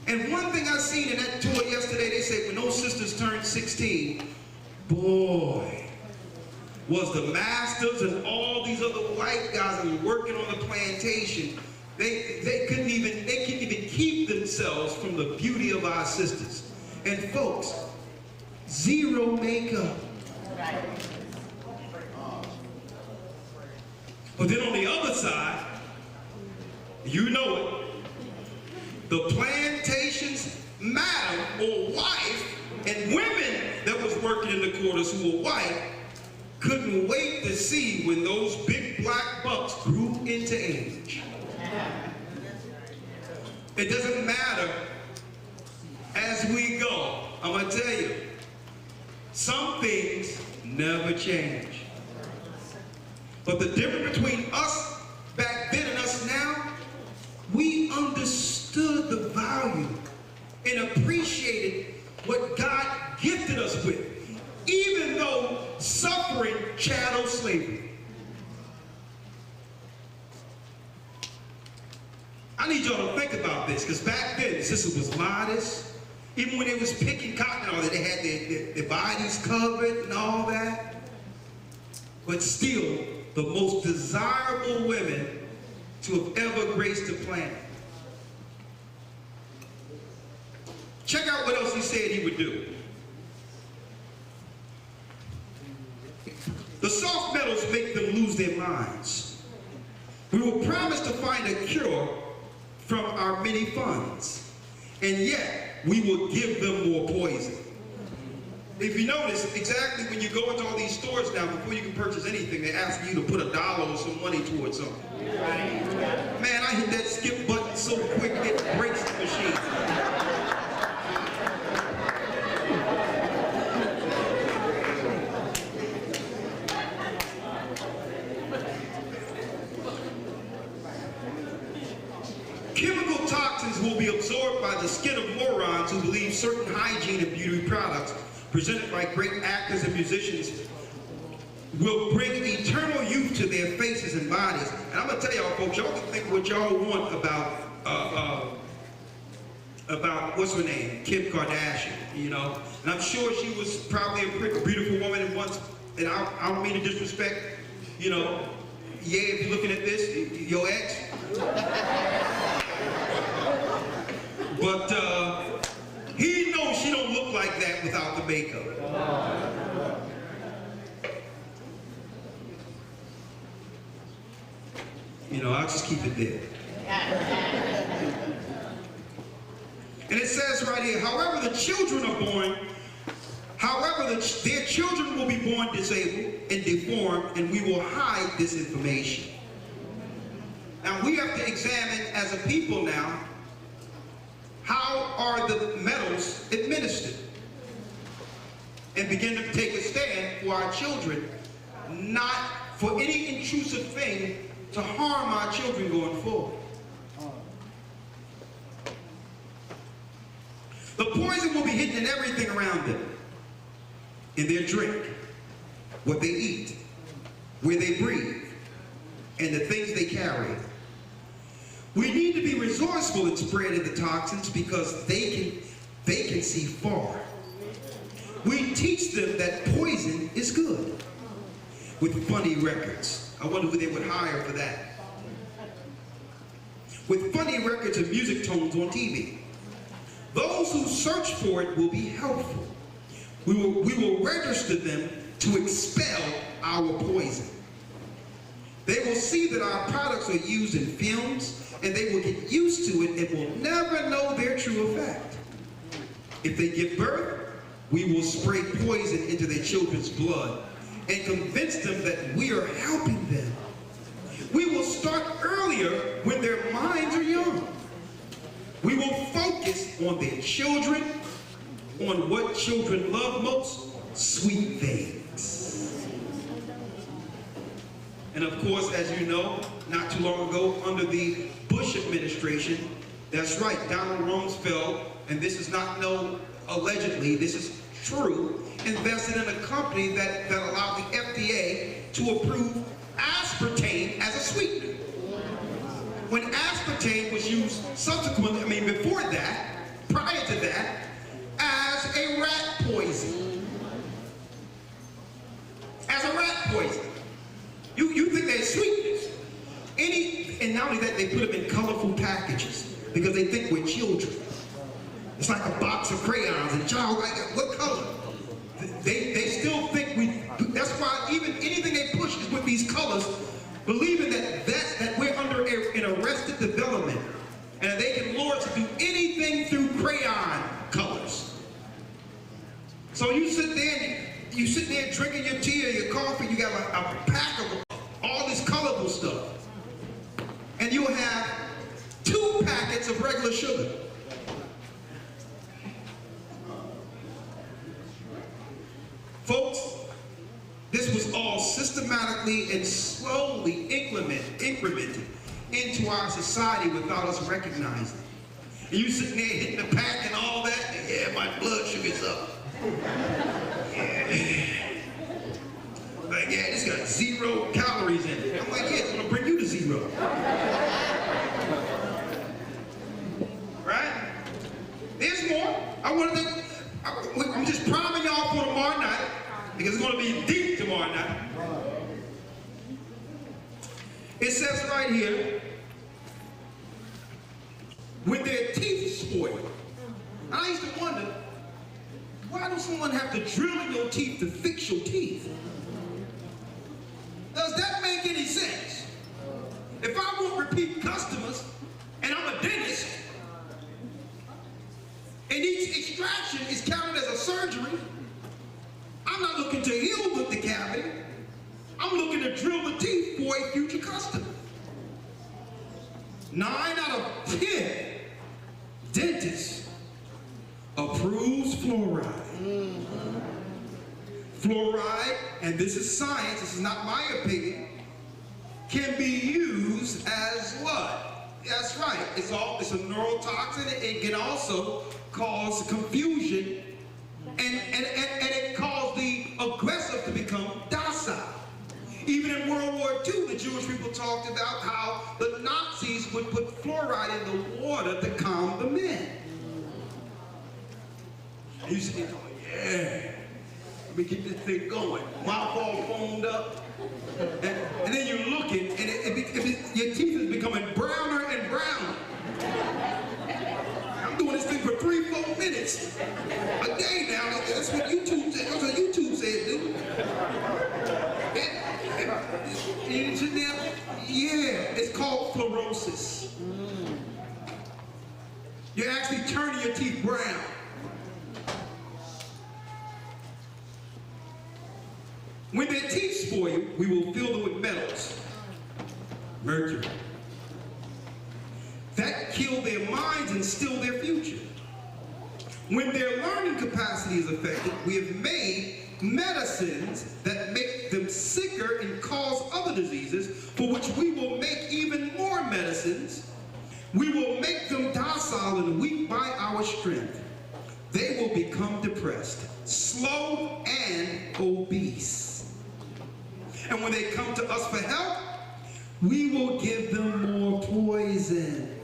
And one thing I seen in that tour yesterday, they said when those sisters turned 16, boy, was the masters and all these other white guys that were working on the plantation, they couldn't even keep themselves from the beauty of our sisters. And folks, zero makeup. But then on the other side, you know it, the plantation's madam or wife and women that was working in the quarters who were white couldn't wait to see when those big black bucks grew into age. It doesn't matter as we go. I'm going to tell you, some things never change. But the difference between us back then and us now, we understood the value and appreciated what God gifted us with, even though suffering chattel slavery. I need y'all to think about this, because back then, the sister was modest. Even when they was picking cotton and all that, they had their bodies covered and all that. But still, the most desirable women to have ever graced the planet. Check out what else he said he would do. The soft metals make them lose their minds. We were promised to find a cure from our many funds, and yet we will give them more poison. If you notice, exactly when you go into all these stores now, before you can purchase anything, they ask you to put $1 or some money towards something. Man, I hit that skip button so quick it breaks the machine. Chemical toxins will be absorbed by the skin of morons who believe certain hygiene and beauty products presented by great actors and musicians will bring eternal youth to their faces and bodies. And I'm gonna tell y'all folks, y'all can think what y'all want about what's her name, Kim Kardashian, you know. And I'm sure she was probably a pretty beautiful woman and once, and I don't mean to disrespect, you know, yeah, if you're looking at this, your ex. But he knows she don't look like that without the makeup. You know, I'll just keep it there. And it says right here, however the children are born, their children will be born disabled and deformed, and we will hide this information. Now we have to examine as a people now, how are the metals administered? And begin to take a stand for our children, not for any intrusive thing to harm our children going forward. The poison will be hidden in everything around them. In their drink, what they eat, where they breathe, and the things they carry. We need to be resourceful in spreading the toxins because they can see far. We teach them that poison is good with funny records. I wonder who they would hire for that. With funny records and music tones on TV. Those who search for it will be helpful. We will register them to expel our poison. They will see that our products are used in films, and they will get used to it and will never know their true effect. If they give birth, we will spray poison into their children's blood and convince them that we are helping them. We will start earlier when their minds are young. We will focus on their children, on what children love most, sweet things. And of course, as you know, not too long ago under the Bush administration. That's right, Donald Rumsfeld, and this is not no allegedly, this is true, invested in a company that allowed the FDA to approve aspartame as a sweetener. When aspartame was used subsequently, before that, prior to that, as a rat poison. As a rat poison. You think they're sweetness. And not only that, they put them in colorful packages because they think we're children. It's like a box of crayons and child, like, what color? They still think that's why even anything they push is with these colors, believing that we're under an arrested development and they can lure us to do anything through crayon colors. So you sit there drinking your tea or your coffee, you got a pack of all this colorful stuff. And you'll have 2 packets of regular sugar. Folks, this was all systematically and slowly incremented into our society without us recognizing. And you sitting there hitting the pack and all that, and yeah, my blood sugar's up. Yeah. Like, yeah, this got 0 calories in it. I'm like, yeah, it's gonna bring you to 0. Right? There's more. I'm just priming y'all for tomorrow night, because it's gonna be deep tomorrow night. It says right here, with their teeth spoiled. I used to wonder, why does someone have to drill in your teeth to fix your teeth? Does that make any sense? If I want repeat customers, and I'm a dentist, and each extraction is counted as a surgery, I'm not looking to heal with the cavity. I'm looking to drill the teeth for a future customer. 9 out of 10 dentists approves fluoride. Fluoride, and this is science, this is not my opinion, can be used as what? That's right, it's a neurotoxin. It can also cause confusion, and it caused the aggressive to become docile. Even in World War II, the Jewish people talked about how the Nazis would put fluoride in the water to calm the men. And you see, yeah, let me get this thing going. Mouth all foamed up. And then you're looking, and your teeth is becoming browner and browner. I'm doing this thing for 3-4 minutes a day now. That's what YouTube said. That's what YouTube said, dude. Yeah, it's called fluorosis. You're actually turning your teeth brown. When their teeth spoil, we will fill them with metals, mercury, that kill their minds and steal their future. When their learning capacity is affected, we have made medicines that make them sicker and cause other diseases, for which we will make even more medicines. We will make them docile and weak by our strength. They will become depressed, slow, and obese. And when they come to us for help, we will give them more poison.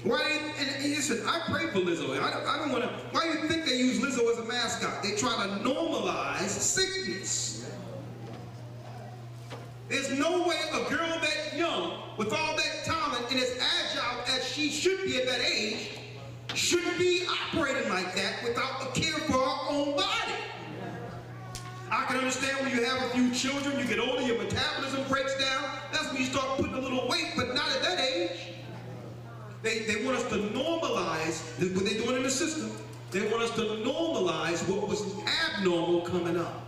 Why? And listen, I pray for Lizzo. I don't want to. Why do you think they use Lizzo as a mascot? They try to normalize sickness. There's no way a girl that young, with all that talent and as agile as she should be at that age, should be operating like that without a care for her own body. I can understand when you have a few children, you get older, your metabolism breaks down. That's when you start putting a little weight, but not at that age. They want us to normalize what they're doing in the system. They want us to normalize what was abnormal coming up.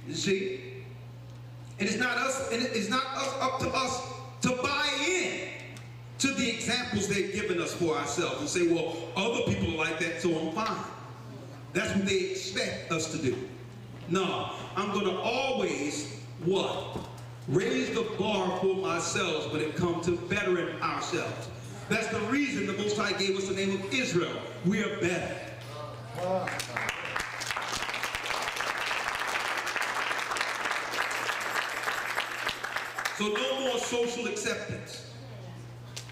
You see? And it's not us, and it's not up to us to buy in to the examples they've given us for ourselves and say, well, other people are like that, so I'm fine. That's what they expect us to do. No, I'm going to always, what? Raise the bar for myself when it comes to bettering ourselves. That's the reason the Most High gave us the name of Israel. We are better. So no more social acceptance.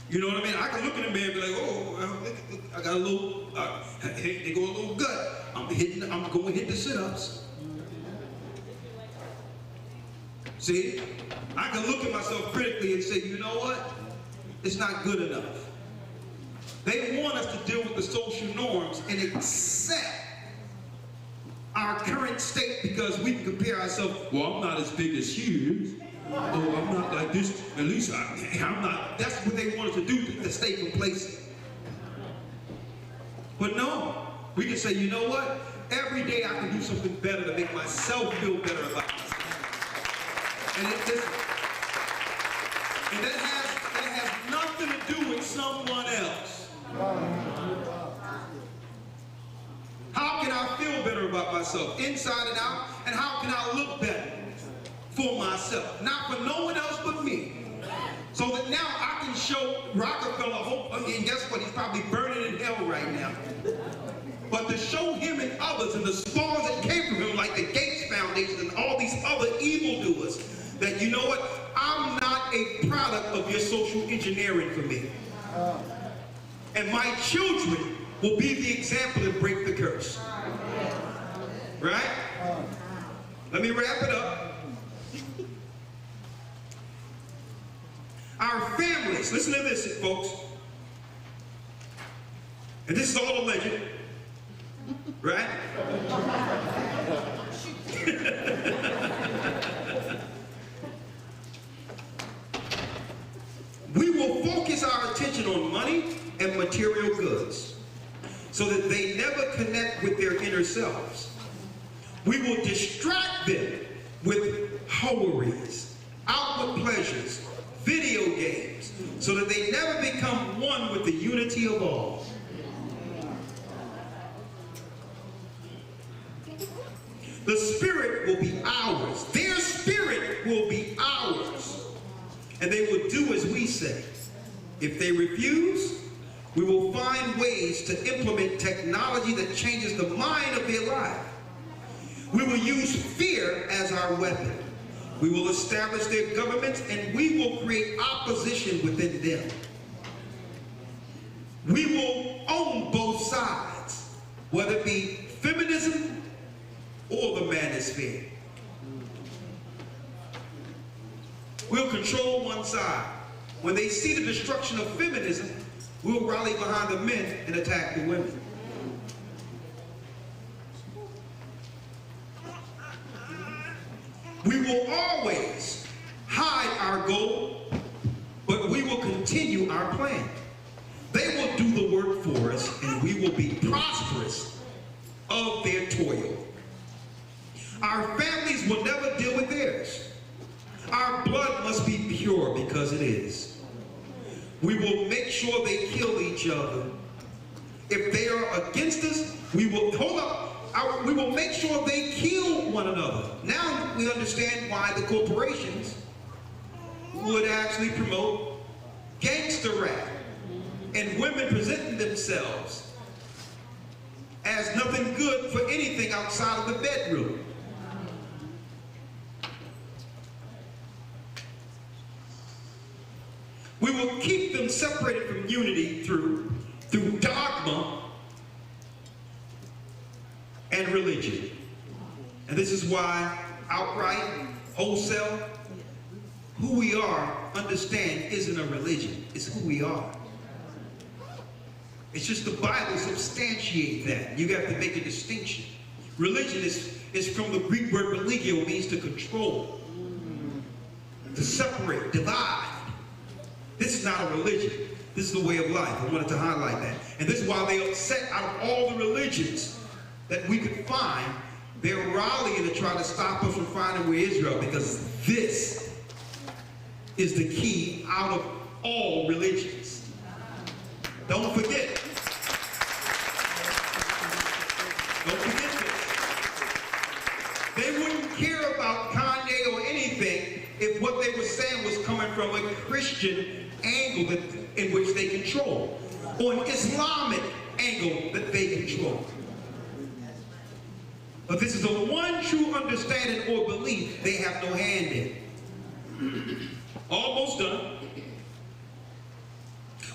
You know what I mean? I can look at a man and be like, oh, I got a little, they go a little gut. I'm going to hit the sit-ups. See? I can look at myself critically and say, you know what? It's not good enough. They want us to deal with the social norms and accept our current state because we can compare ourselves. Well, I'm not as big as she is. Oh, I'm not like this. At least I'm not. That's what they want us to do, to stay complacent. But no, we can say, you know what? Every day I can do something better to make myself feel better about myself. And that has nothing to do with someone else. How can I feel better about myself, inside and out? And how can I look better for myself? Not for no one else but me. So that now I can show Rockefeller hope. And guess what? He's probably burning in hell right now. But to show him and others and the spawns that came from him, like the Gates Foundation and all these other evildoers, that you know what? I'm not a product of your social engineering for me. And my children will be the example and break the curse. Right? Let me wrap it up. Our families, listen to this, folks. And this is all alleged. Right? We will focus our attention on money and material goods so that they never connect with their inner selves. We will distract them with hoeries, outward pleasures, video games, so that they never become one with the unity of all. The spirit will be ours. Their spirit will be ours. And they will do as we say. If they refuse, we will find ways to implement technology that changes the mind of their life. We will use fear as our weapon. We will establish their governments and we will create opposition within them. We will own both sides, whether it be feminism or the manosphere. We'll control one side. When they see the destruction of feminism, we'll rally behind the men and attack the women. We will always hide our goal, but we will continue our plan. They will do the work for us, and we will be prosperous of their toil. Our families will never deal with theirs. Our blood must be pure because it is. We will make sure they kill each other. If they are against us, we will, we will make sure they kill one another. Now we understand why the corporations would actually promote gangster rap and women presenting themselves as nothing good for anything outside of the bedroom. We will keep them separated from unity through dogma and religion. And this is why outright, wholesale, who we are, understand, isn't a religion. It's who we are. It's just the Bible substantiates that. You have to make a distinction. Religion is from the Greek word religio, means to control, to separate, divide. This is not a religion. This is the way of life. I wanted to highlight that. And this is why they upset out of all the religions that we could find, they're rallying to try to stop us from finding where Israel, because this is the key out of all religions. Don't forget. Don't forget. They wouldn't care about Kanye or anything if what they were saying was coming from a Christian angle in which they control, or an Islamic angle that they control. But this is the one true understanding or belief they have no hand in. Almost done.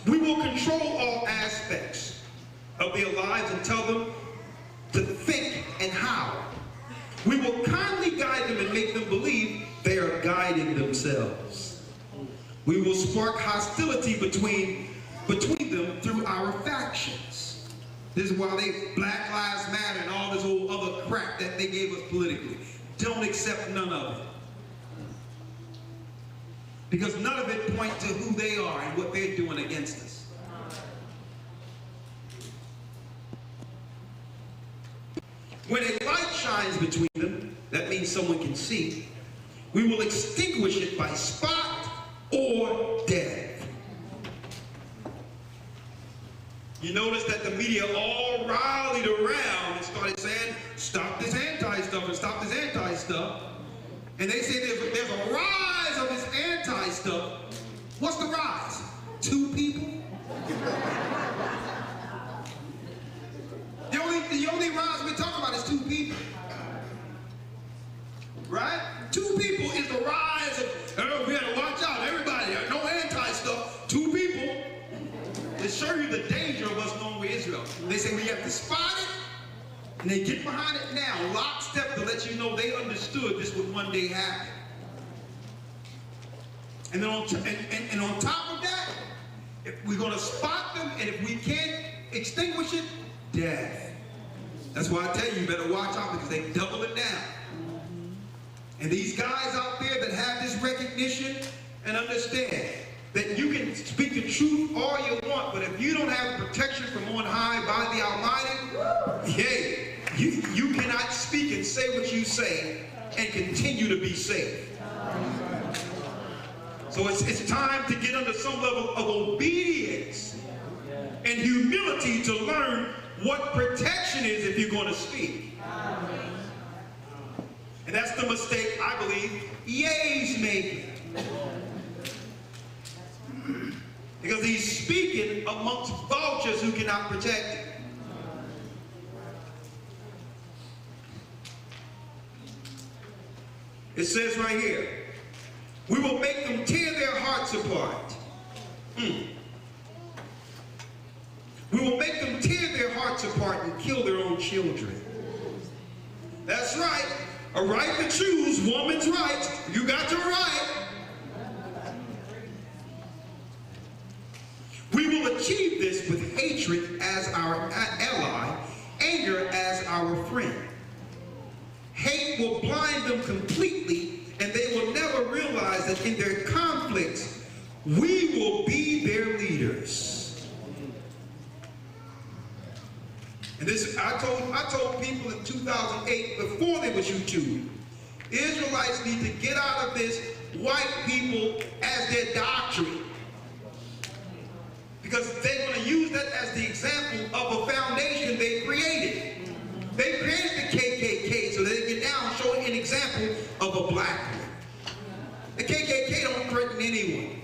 We will control all aspects of their lives and tell them to think and how. We will kindly guide them and make them believe they are guiding themselves. We will spark hostility between them through our factions. This is why they Black Lives Matter and all this old other crap that they gave us politically. Don't accept none of it. Because none of it points to who they are and what they're doing against us. When a light shines between them, that means someone can see, we will extinguish it by spot or death. You notice that the media all rallied around and started saying, stop this anti-stuff and stop this anti-stuff. And they say there's a rise of this anti-stuff. What's the rise? 2 people? The only rise we're talking about is 2 people. Right? 2 people is the rise of, oh, we gotta watch out, everybody, no anti-stuff. 2 people. To show you the danger of us going with Israel. They say we have to spot it, and they get behind it now, lockstep, to let you know they understood this would one day happen. And then on top of that, if we're going to spot them, and if we can't extinguish it, death. That's why I tell you, you better watch out, because they double it down. And these guys out there that have this recognition and understand that you can speak the truth all you want, but if you don't have protection from on high by the Almighty, hey, you cannot speak and say what you say and continue to be safe. So it's time to get under some level of obedience and humility to learn what protection is if you're going to speak. And that's the mistake, I believe, EA's making. Because he's speaking amongst vultures who cannot protect him. It says right here, we will make them tear their hearts apart. We will make them tear their hearts apart and kill their own children. That's right. A right to choose, woman's right. You got your right. We will achieve this with hatred as our ally, anger as our friend. Hate will blind them completely, and they will never realize that in their conflicts, we will be their leaders. And this, I told people in 2008, before there was YouTube, Israelites need to get out of this white people as their doctrine. Because they're going to use that as the example of a foundation they created. They created the KKK so that they get down and show an example of a black man. The KKK don't threaten anyone.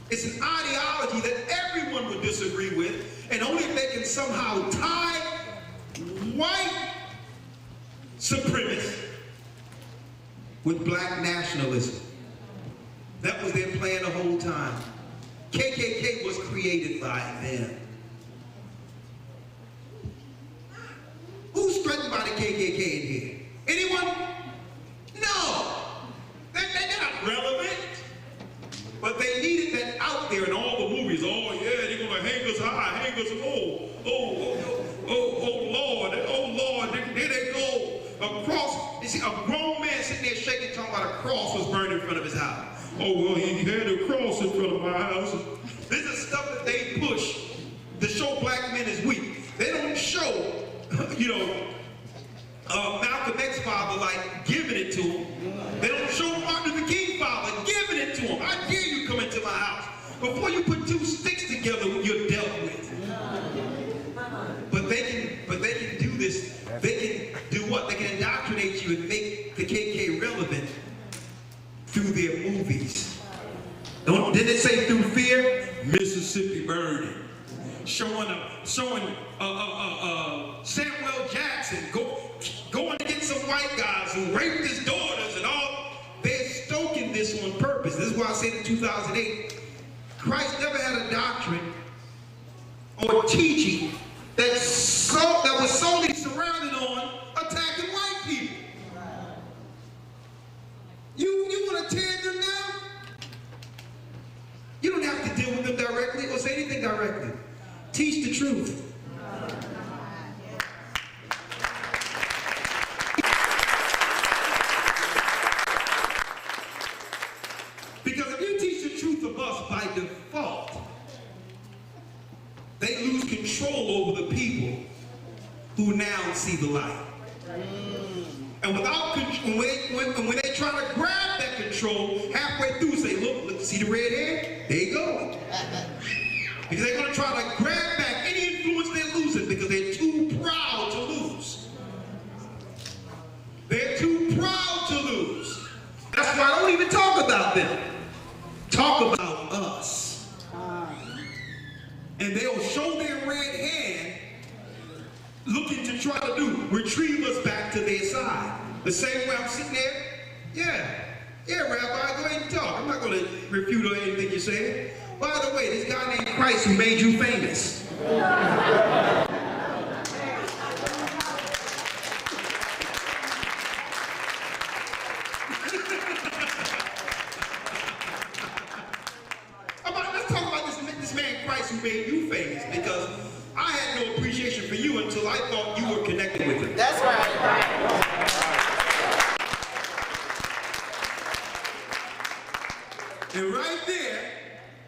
It's an ideology that everyone would disagree with, and only if they can somehow tie white supremacy with black nationalism. That was their plan the whole time. KKK was created by them. Who's threatened by the KKK in here? Anyone? No. They're not relevant. But they needed that out there in all the movies. Oh yeah, they're gonna hang us high, hang us Lord, there they go. A cross. You see, a grown man sitting there shaking, talking about a cross was burned in front of his house. Oh, well, he had a cross in front of my house. This is stuff that they push to show black men as weak. They don't show, Malcolm X father like giving it to him. They don't show Martin Luther King father giving it to him. I dare you come into my house. Before you put 2 sticks together, you're dealt with. But they can do this. They can do what? They can indoctrinate you and make KKK relevant through their movies. Didn't it say through fear? Mississippi Burning. Showing Samuel Jackson going to get some white guys who raped his daughters and all. They're stoking this on purpose. This is why I said in 2008, Christ never had a doctrine or teaching that was solely surrounded on attacking white people. You want to tear them down? You don't have to deal with them directly or say anything directly. Teach the truth. Because if you teach the truth of us by default, they lose control over the people who now see the light. And without control, when they try to grab that control, halfway through say, look, see the red hair? There you go. Because they're going to try to grab back any influence they're losing because they're too proud to lose. They're too proud to lose. That's why I don't even talk about them. Talk about us. And they'll show their red hand looking to try to retrieve us back to their side. The same way I'm sitting there, yeah, Rabbi, go ahead and talk. I'm not going to refute or anything you're saying. By the way, this guy named Christ who made you famous. Let's talk about this man Christ who made you famous, because I had no appreciation for you until I thought you were connected with him. That's right. And right there,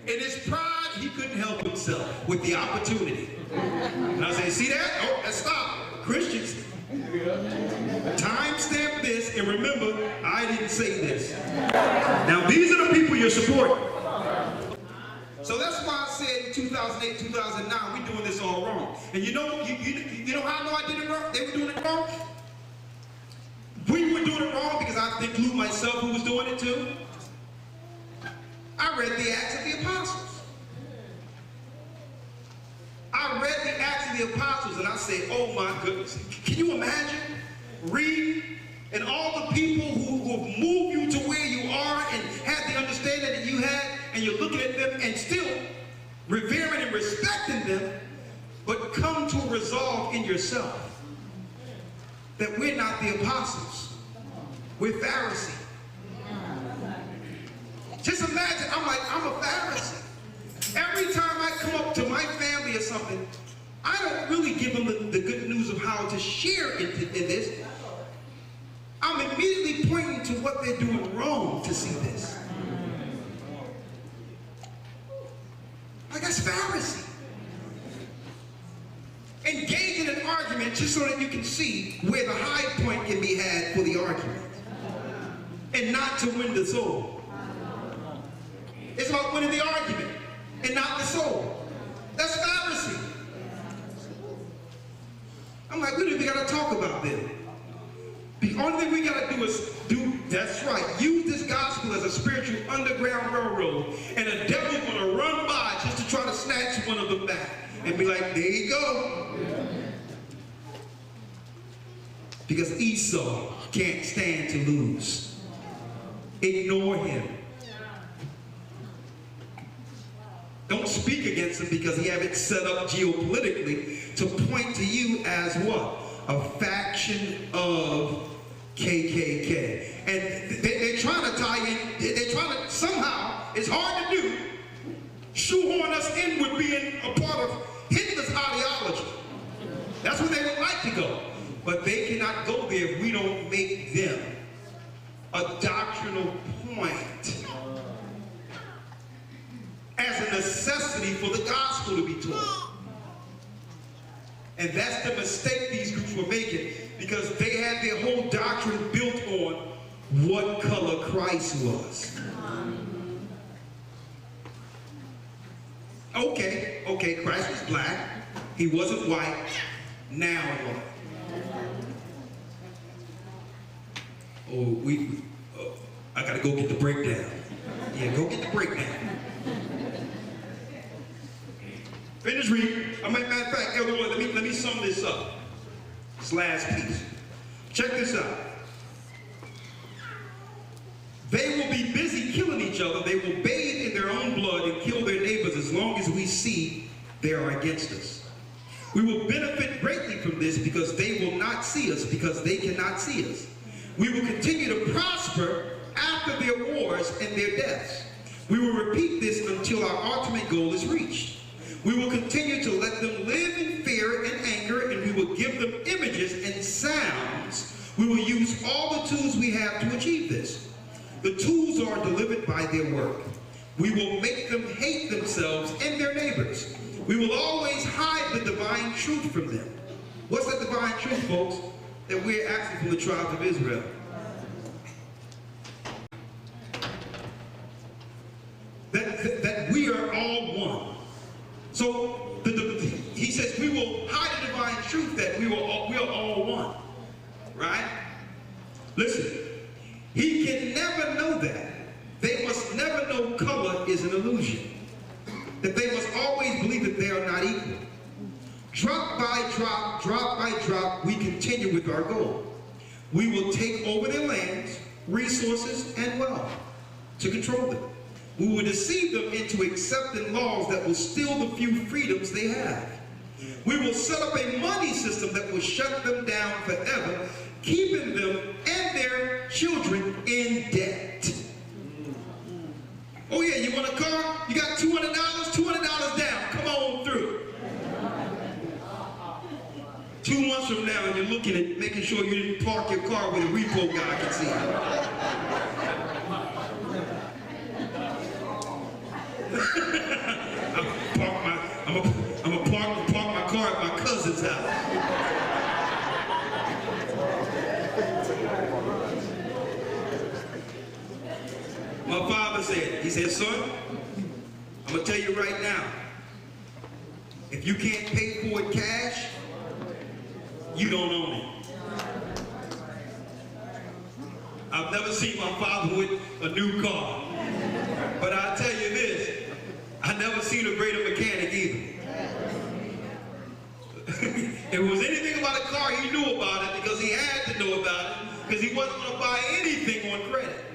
in his pride, he couldn't help himself with the opportunity. And I say, see that? Oh, let's stop. Christians, timestamp this and remember, I didn't say this. Now, these are the people you're supporting. So that's why I said in 2008, 2009, we're doing this all wrong. And you know how I know I did it wrong? They were doing it wrong? We were doing it wrong because I include myself who was doing it too. I read the Acts of the Apostles. I read the Acts of the Apostles and I said, oh my goodness. Can you imagine? Read, and all the people who have moved you to where you are and had the understanding that you had, and you're looking at them and still revering and respecting them, but come to a resolve in yourself that we're not the apostles. We're Pharisees. Just imagine, I'm a Pharisee. Every time I come up to my family or something, I don't really give them the good news of how to share in this. I'm immediately pointing to what they're doing wrong to see this. Like, that's Pharisee. Engage in an argument just so that you can see where the high point can be had for the argument. And not to win the soul. It's about winning the argument and not the soul. That's Pharisee. I'm like, we don't even got to talk about them. The only thing we got to do is that's right, use this gospel as a spiritual underground railroad, and the devil's going to run by just to try to snatch one of them back and be like, there you go. Because Esau can't stand to lose. Ignore him. Don't speak against him because he have it set up geopolitically to point to you as what? A faction of KKK. And they're trying to tie in, they're trying to, somehow, it's hard to do, shoehorn us in with being a part of Hitler's ideology. That's where they would like to go. But they cannot go there if we don't make them a doctrinal point as a necessity for the gospel to be taught. And that's the mistake these groups were making, because they had their whole doctrine built on what color Christ was. Okay, Christ was black. He wasn't white. Now what? I gotta go get the breakdown. Yeah, go get the breakdown. Finish reading. Matter of fact, Elder Rawchaa, let me sum this up. This last piece. Check this out. They will be busy killing each other. They will bathe in their own blood and kill their neighbors as long as we see they are against us. We will benefit greatly from this because they will not see us, because they cannot see us. We will continue to prosper after their wars and their deaths. We will repeat this until our ultimate goal is reached. We will continue to let them live in fear and anger, and we will give them images and sounds. We will use all the tools we have to achieve this. The tools are delivered by their work. We will make them hate themselves and their neighbors. We will always hide the divine truth from them. What's that divine truth, folks? That we're actually from the tribes of Israel. That we are all one. So he says we will hide the divine truth that we are all one. Right? Listen, he can never know that. They must never know color is an illusion. That they must always believe that they are not equal. Drop by drop, we continue with our goal. We will take over their lands, resources, and wealth to control them. We will deceive them into accepting laws that will steal the few freedoms they have. We will set up a money system that will shut them down forever, keeping them and their children in debt. Oh yeah, you want a car? You got $200? $200 down. Come on through. 2 months from now, and you're looking at making sure you didn't park your car where the repo guy can see you. I'm gonna park my car at my cousin's house. My father said, he said, son, I'm gonna tell you right now, if you can't pay for it cash, you don't own it. I've never seen my father with a new car, but I'll tell you this, I never seen a greater mechanic either. If it was anything about a car, he knew about it because he had to know about it, because he wasn't going to buy anything on credit.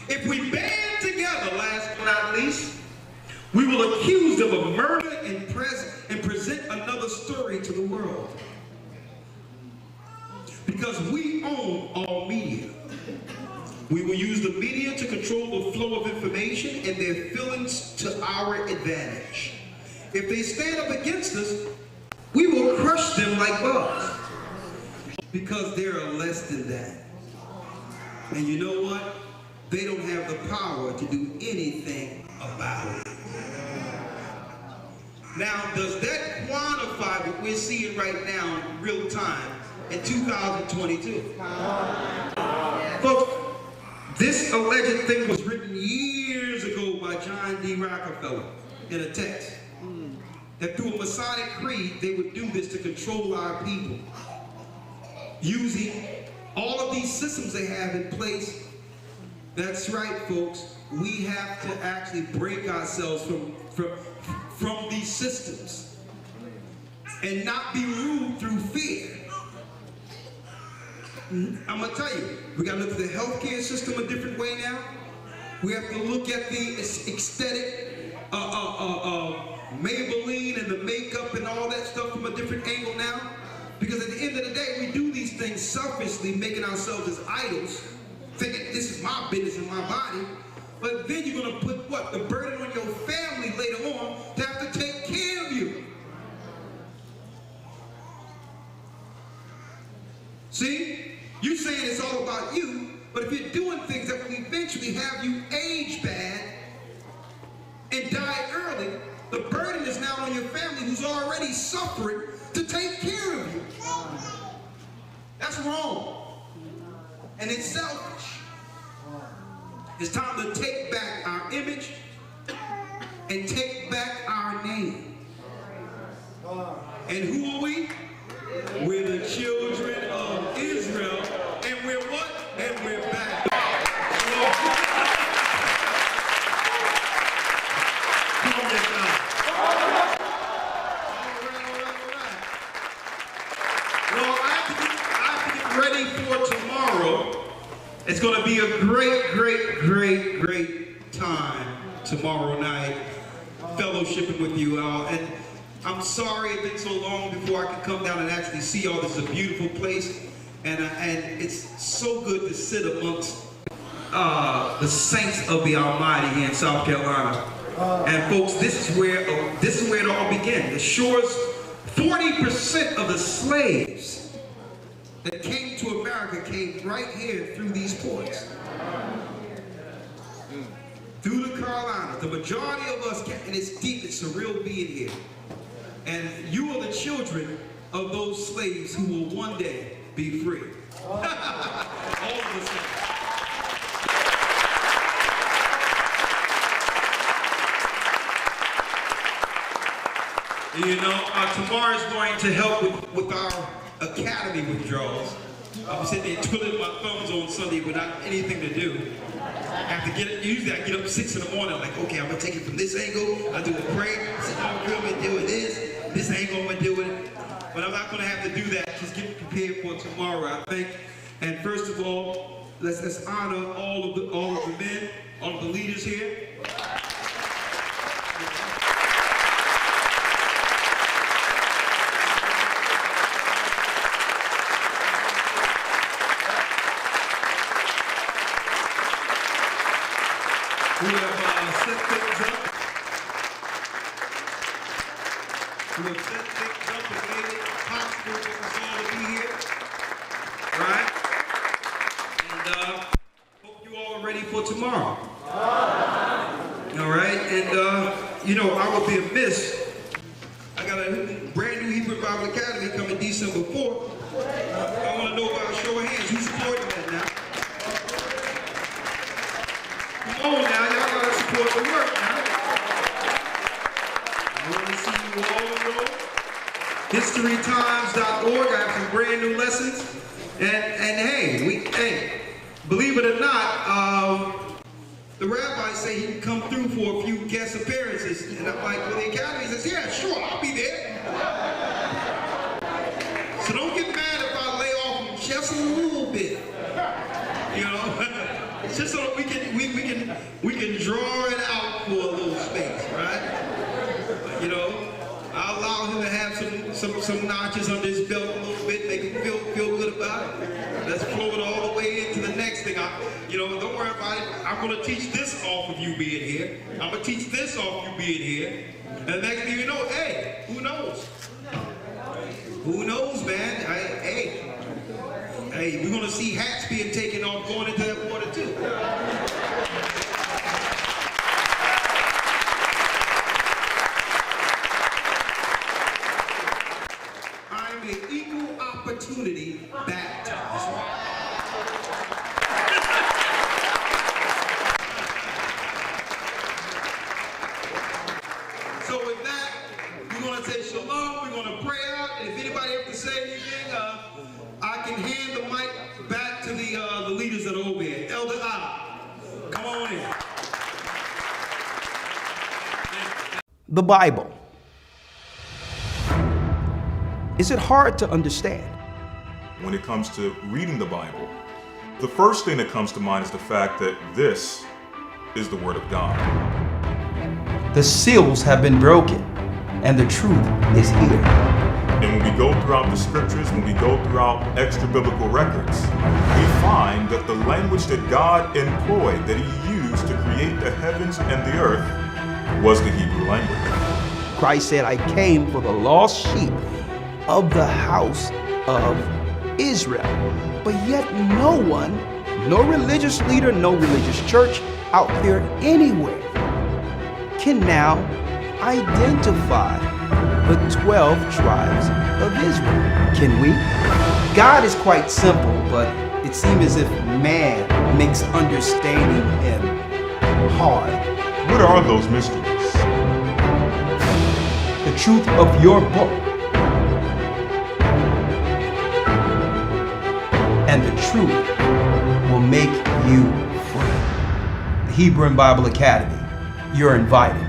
If we band together, last but not least, we will accuse them of murder and present another story to the world. Because we own all media. We will use the media to control the flow of information and their feelings to our advantage. If they stand up against us, we will crush them like bugs. Because they are less than that. And you know what? They don't have the power to do anything about it. Now, does that quantify what we're seeing right now in real time in 2022? Folks, this alleged thing was written years ago by John D. Rockefeller in a text. That through a Masonic creed, they would do this to control our people. Using all of these systems they have in place. That's right, folks. We have to actually break ourselves from these systems and not be ruled through fear. I'm going to tell you, we got to look at the healthcare system a different way now. We have to look at the aesthetic, Maybelline and the makeup and all that stuff from a different angle now. Because at the end of the day, we do these things selfishly, making ourselves as idols, thinking this is my business and my body. But then you're going to put what? The burden on your family later on to have to take care of you. See? You're saying it's all about you, but if you're doing things that will eventually have you age bad and die early, the burden is now on your family who's already suffering to take care of you. That's wrong. And it's selfish. It's time to take back our image and take back our name. And who are we? We're the children of Israel. not ready for tomorrow, it's going to be a great time tomorrow night, fellowshipping with you all. And I'm sorry it's been so long before I could come down and actually see y'all. This is a beautiful place, and it's so good to sit amongst the saints of the Almighty here in South Carolina. And folks, this is where it all began. The shores, 40% of the slaves that came to America came right here through these ports. Through the Carolinas. The majority of us, and it's deep, it's surreal being here. And you are the children of those slaves who will one day be free. All of us. You know, tomorrow is going to help with our academy withdrawals. I'm sitting there twiddling my thumbs on Sunday without anything to do. Usually I get up 6 in the morning, like, okay, I'm gonna take it from this angle, I do a prayer, sit down, I'm gonna deal with this angle, I'm gonna deal with it. But I'm not gonna have to do that, just get prepared for tomorrow, I think. And first of all, let's honor all of the men, all of the leaders here. Who have set things up. Who have set things up and made it possible for us all to be here. Right? And hope you all are ready for tomorrow. All right? And you know, I would be amiss. I got a brand new Hebrew Bible Academy coming December 4th. I want to know about a show of hands. Who's supporting that now? Come on now, y'all gotta support the work now. I want to see you all enroll. HistoryTimes.org. I have some brand new lessons. And hey, believe it or not, the rabbis say he can come through for a few guest appearances. And I'm like, well, the academy says, yeah, sure, I'll be there. So don't get mad if I lay off just a little bit. You know? It's just so that we can draw it out for a little space, right? You know, I'll allow him to have some notches under his belt a little bit, make him feel good about it. Let's flow it all the way into the next thing. You know, don't worry about it. I'm going to teach this off of you being here. I'm going to teach this off you being here. And the next thing you know, hey, who knows? Who knows, man? Hey, we're going to see hats being taken off going into that water too. I'm an equal opportunity baptizer. So with that, we're going to say shalom, we're going to pray out, and if anybody have to say anything, I can hand the mic back to the leaders that are over here. Elder Rawchaa, come on in. The Bible. Is it hard to understand? When it comes to reading the Bible, the first thing that comes to mind is the fact that this is the Word of God. The seals have been broken, and the truth is here. And when we go throughout the scriptures, when we go throughout extra biblical records, we find that the language that God employed, that He used to create the heavens and the earth, was the Hebrew language. Christ said, I came for the lost sheep of the house of Israel. But yet no one, no religious leader, no religious church out there anywhere can now identify the 12 tribes of Israel. Can we? God is quite simple, but it seems as if man makes understanding Him hard. What are those mysteries? The truth of your book and the truth will make you free. The Hebrew and Bible Academy, you're invited.